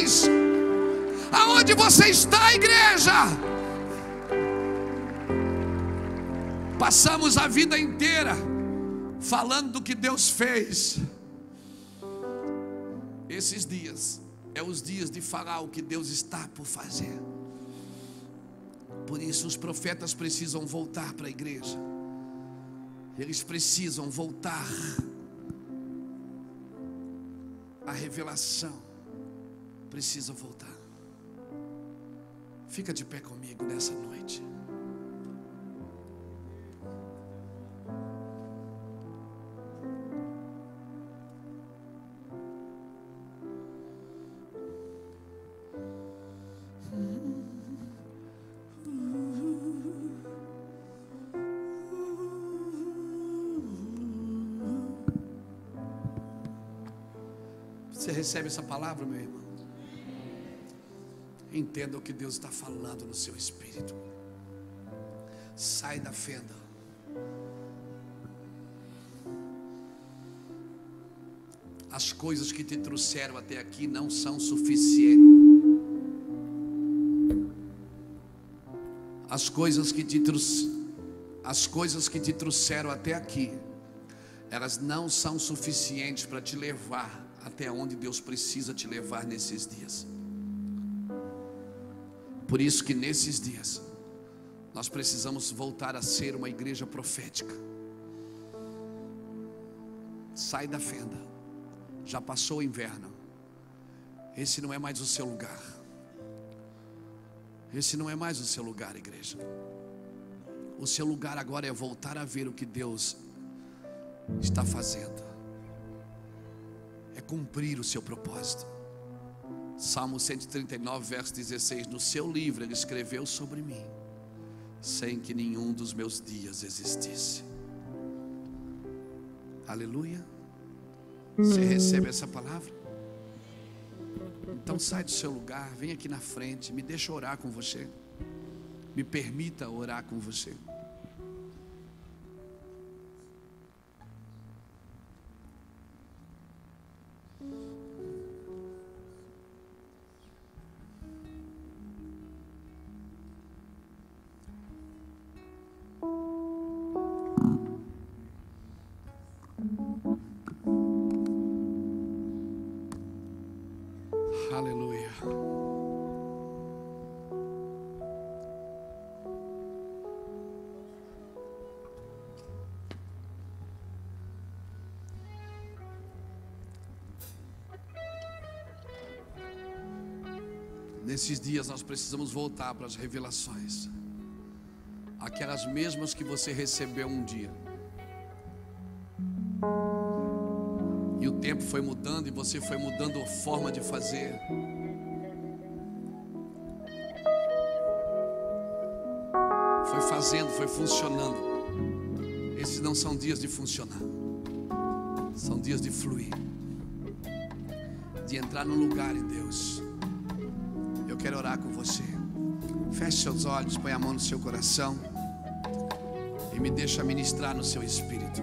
Aonde você está, igreja? Passamos a vida inteira falando do que Deus fez. Esses dias é os dias de falar o que Deus está por fazer. Por isso os profetas precisam voltar para a igreja. Eles precisam voltar. A revelação precisa voltar. Fica de pé comigo nessa noite. Você recebe essa palavra, meu irmão? Entenda o que Deus está falando no seu espírito. Sai da fenda. As coisas que te trouxeram até aqui não são suficientes. As coisas que te trouxeram até aqui, elas não são suficientes para te levar até onde Deus precisa te levar nesses dias. Por isso que nesses dias nós precisamos voltar a ser uma igreja profética. Sai da fenda. Já passou o inverno. Esse não é mais o seu lugar. Esse não é mais o seu lugar, igreja. O seu lugar agora é voltar a ver o que Deus está fazendo. É cumprir o seu propósito. Salmo 139, verso 16: no seu livro ele escreveu sobre mim, sem que nenhum dos meus dias existisse. Aleluia. Você recebe essa palavra? Então sai do seu lugar, vem aqui na frente, me deixa orar com você. Me permita orar com você. Aleluia. Nesses dias nós precisamos voltar para as revelações, aquelas mesmas que você recebeu um dia. E o tempo foi mudando e você foi mudando a forma de fazer. Foi fazendo, foi funcionando. Esses não são dias de funcionar. São dias de fluir. De entrar no lugar em Deus. Eu quero orar com você. Feche seus olhos, põe a mão no seu coração e me deixa ministrar no seu espírito.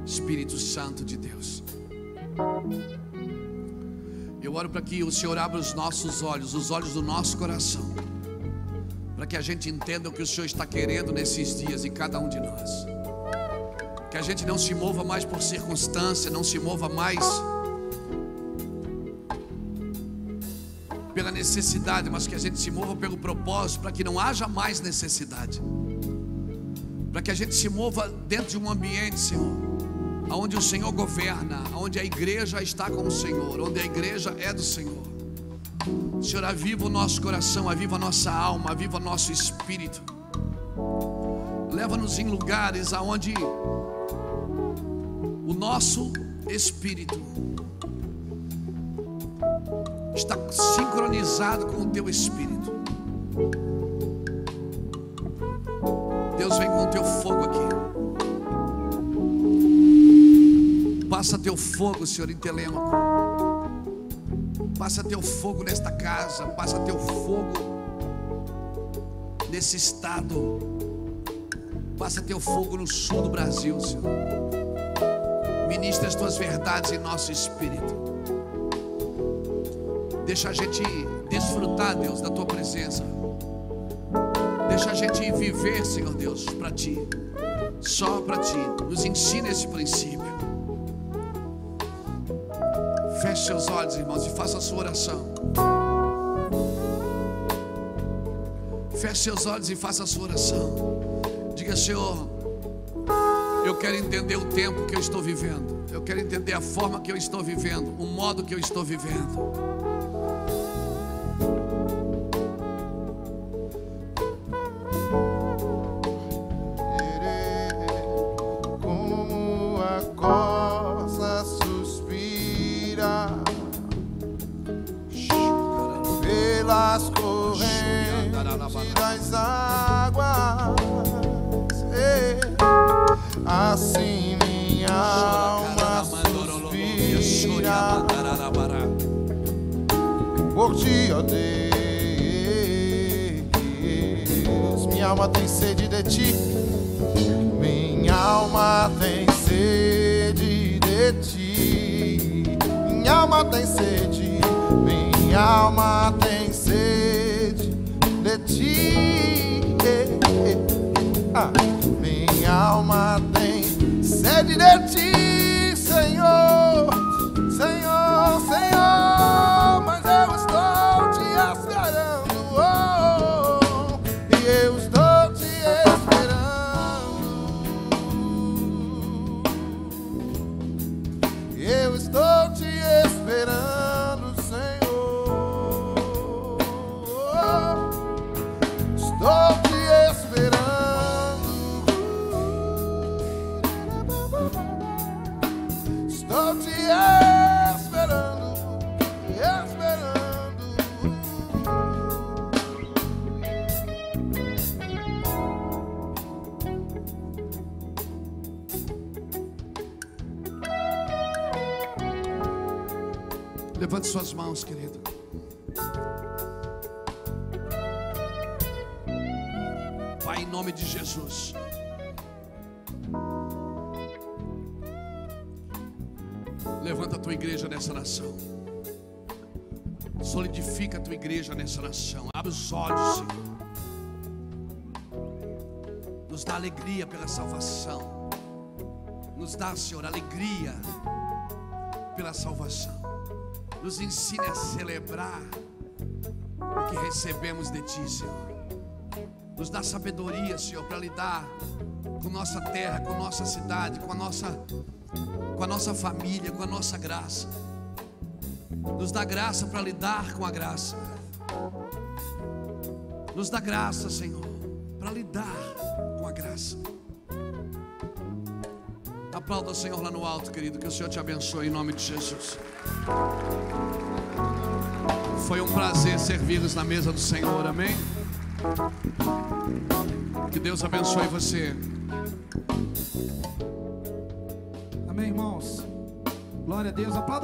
Espírito Santo de Deus, eu oro para que o Senhor abra os nossos olhos, os olhos do nosso coração, para que a gente entenda o que o Senhor está querendo nesses dias em cada um de nós. Que a gente não se mova mais por circunstância, não se mova mais pela necessidade, mas que a gente se mova pelo propósito, para que não haja mais necessidade, para que a gente se mova dentro de um ambiente, Senhor, onde o Senhor governa, onde a igreja está com o Senhor, onde a igreja é do Senhor. Senhor, aviva o nosso coração, aviva a nossa alma, aviva o nosso espírito. Leva-nos em lugares aonde o nosso espírito está sincronizado com o teu espírito. Deus, vem com o teu fogo aqui. Passa teu fogo, Senhor, em Telêmaco. Passa teu fogo nesta casa. Passa teu fogo nesse estado. Passa teu fogo no sul do Brasil, Senhor. Ministra as tuas verdades em nosso espírito. Deixa a gente desfrutar, Deus, da tua presença. Deixa a gente viver, Senhor Deus, para ti, só para ti. Nos ensina esse princípio. Feche seus olhos, irmãos, e faça a sua oração. Feche seus olhos e faça a sua oração. Diga: Senhor, eu quero entender o tempo que eu estou vivendo. Eu quero entender a forma que eu estou vivendo, o modo que eu estou vivendo. Como a costa suspira pelas correntes das águas, assim minha alma suspira por ti, ó Deus. Minha alma tem sede de ti. Minha alma tem sede de ti. Minha alma tem sede. Minha alma tem sede de ti. Minha alma tem sede de ti, Senhor, Senhor, Senhor. Mas eu estou te esperando, oh, e eu estou te esperando. Eu estou te esperando, Senhor. Estou te esperando. Estou te esperando, esperando. Levante suas mãos, querido. Pai, em nome de Jesus, levanta a tua igreja nessa nação. Solidifica a tua igreja nessa nação. Abre os olhos, Senhor. Nos dá alegria pela salvação. Nos dá, Senhor, alegria pela salvação. Nos ensine a celebrar o que recebemos de ti, Senhor. Nos dá sabedoria, Senhor, para lidar com nossa terra, com nossa cidade, com a nossa família, com a nossa graça. Nos dá graça para lidar com a graça. Nos dá graça, Senhor, para lidar com a graça. Aplauda o Senhor lá no alto, querido. Que o Senhor te abençoe em nome de Jesus. Foi um prazer servi-los na mesa do Senhor, amém? Que Deus abençoe você. Amém, irmãos. Glória a Deus. Aplauda.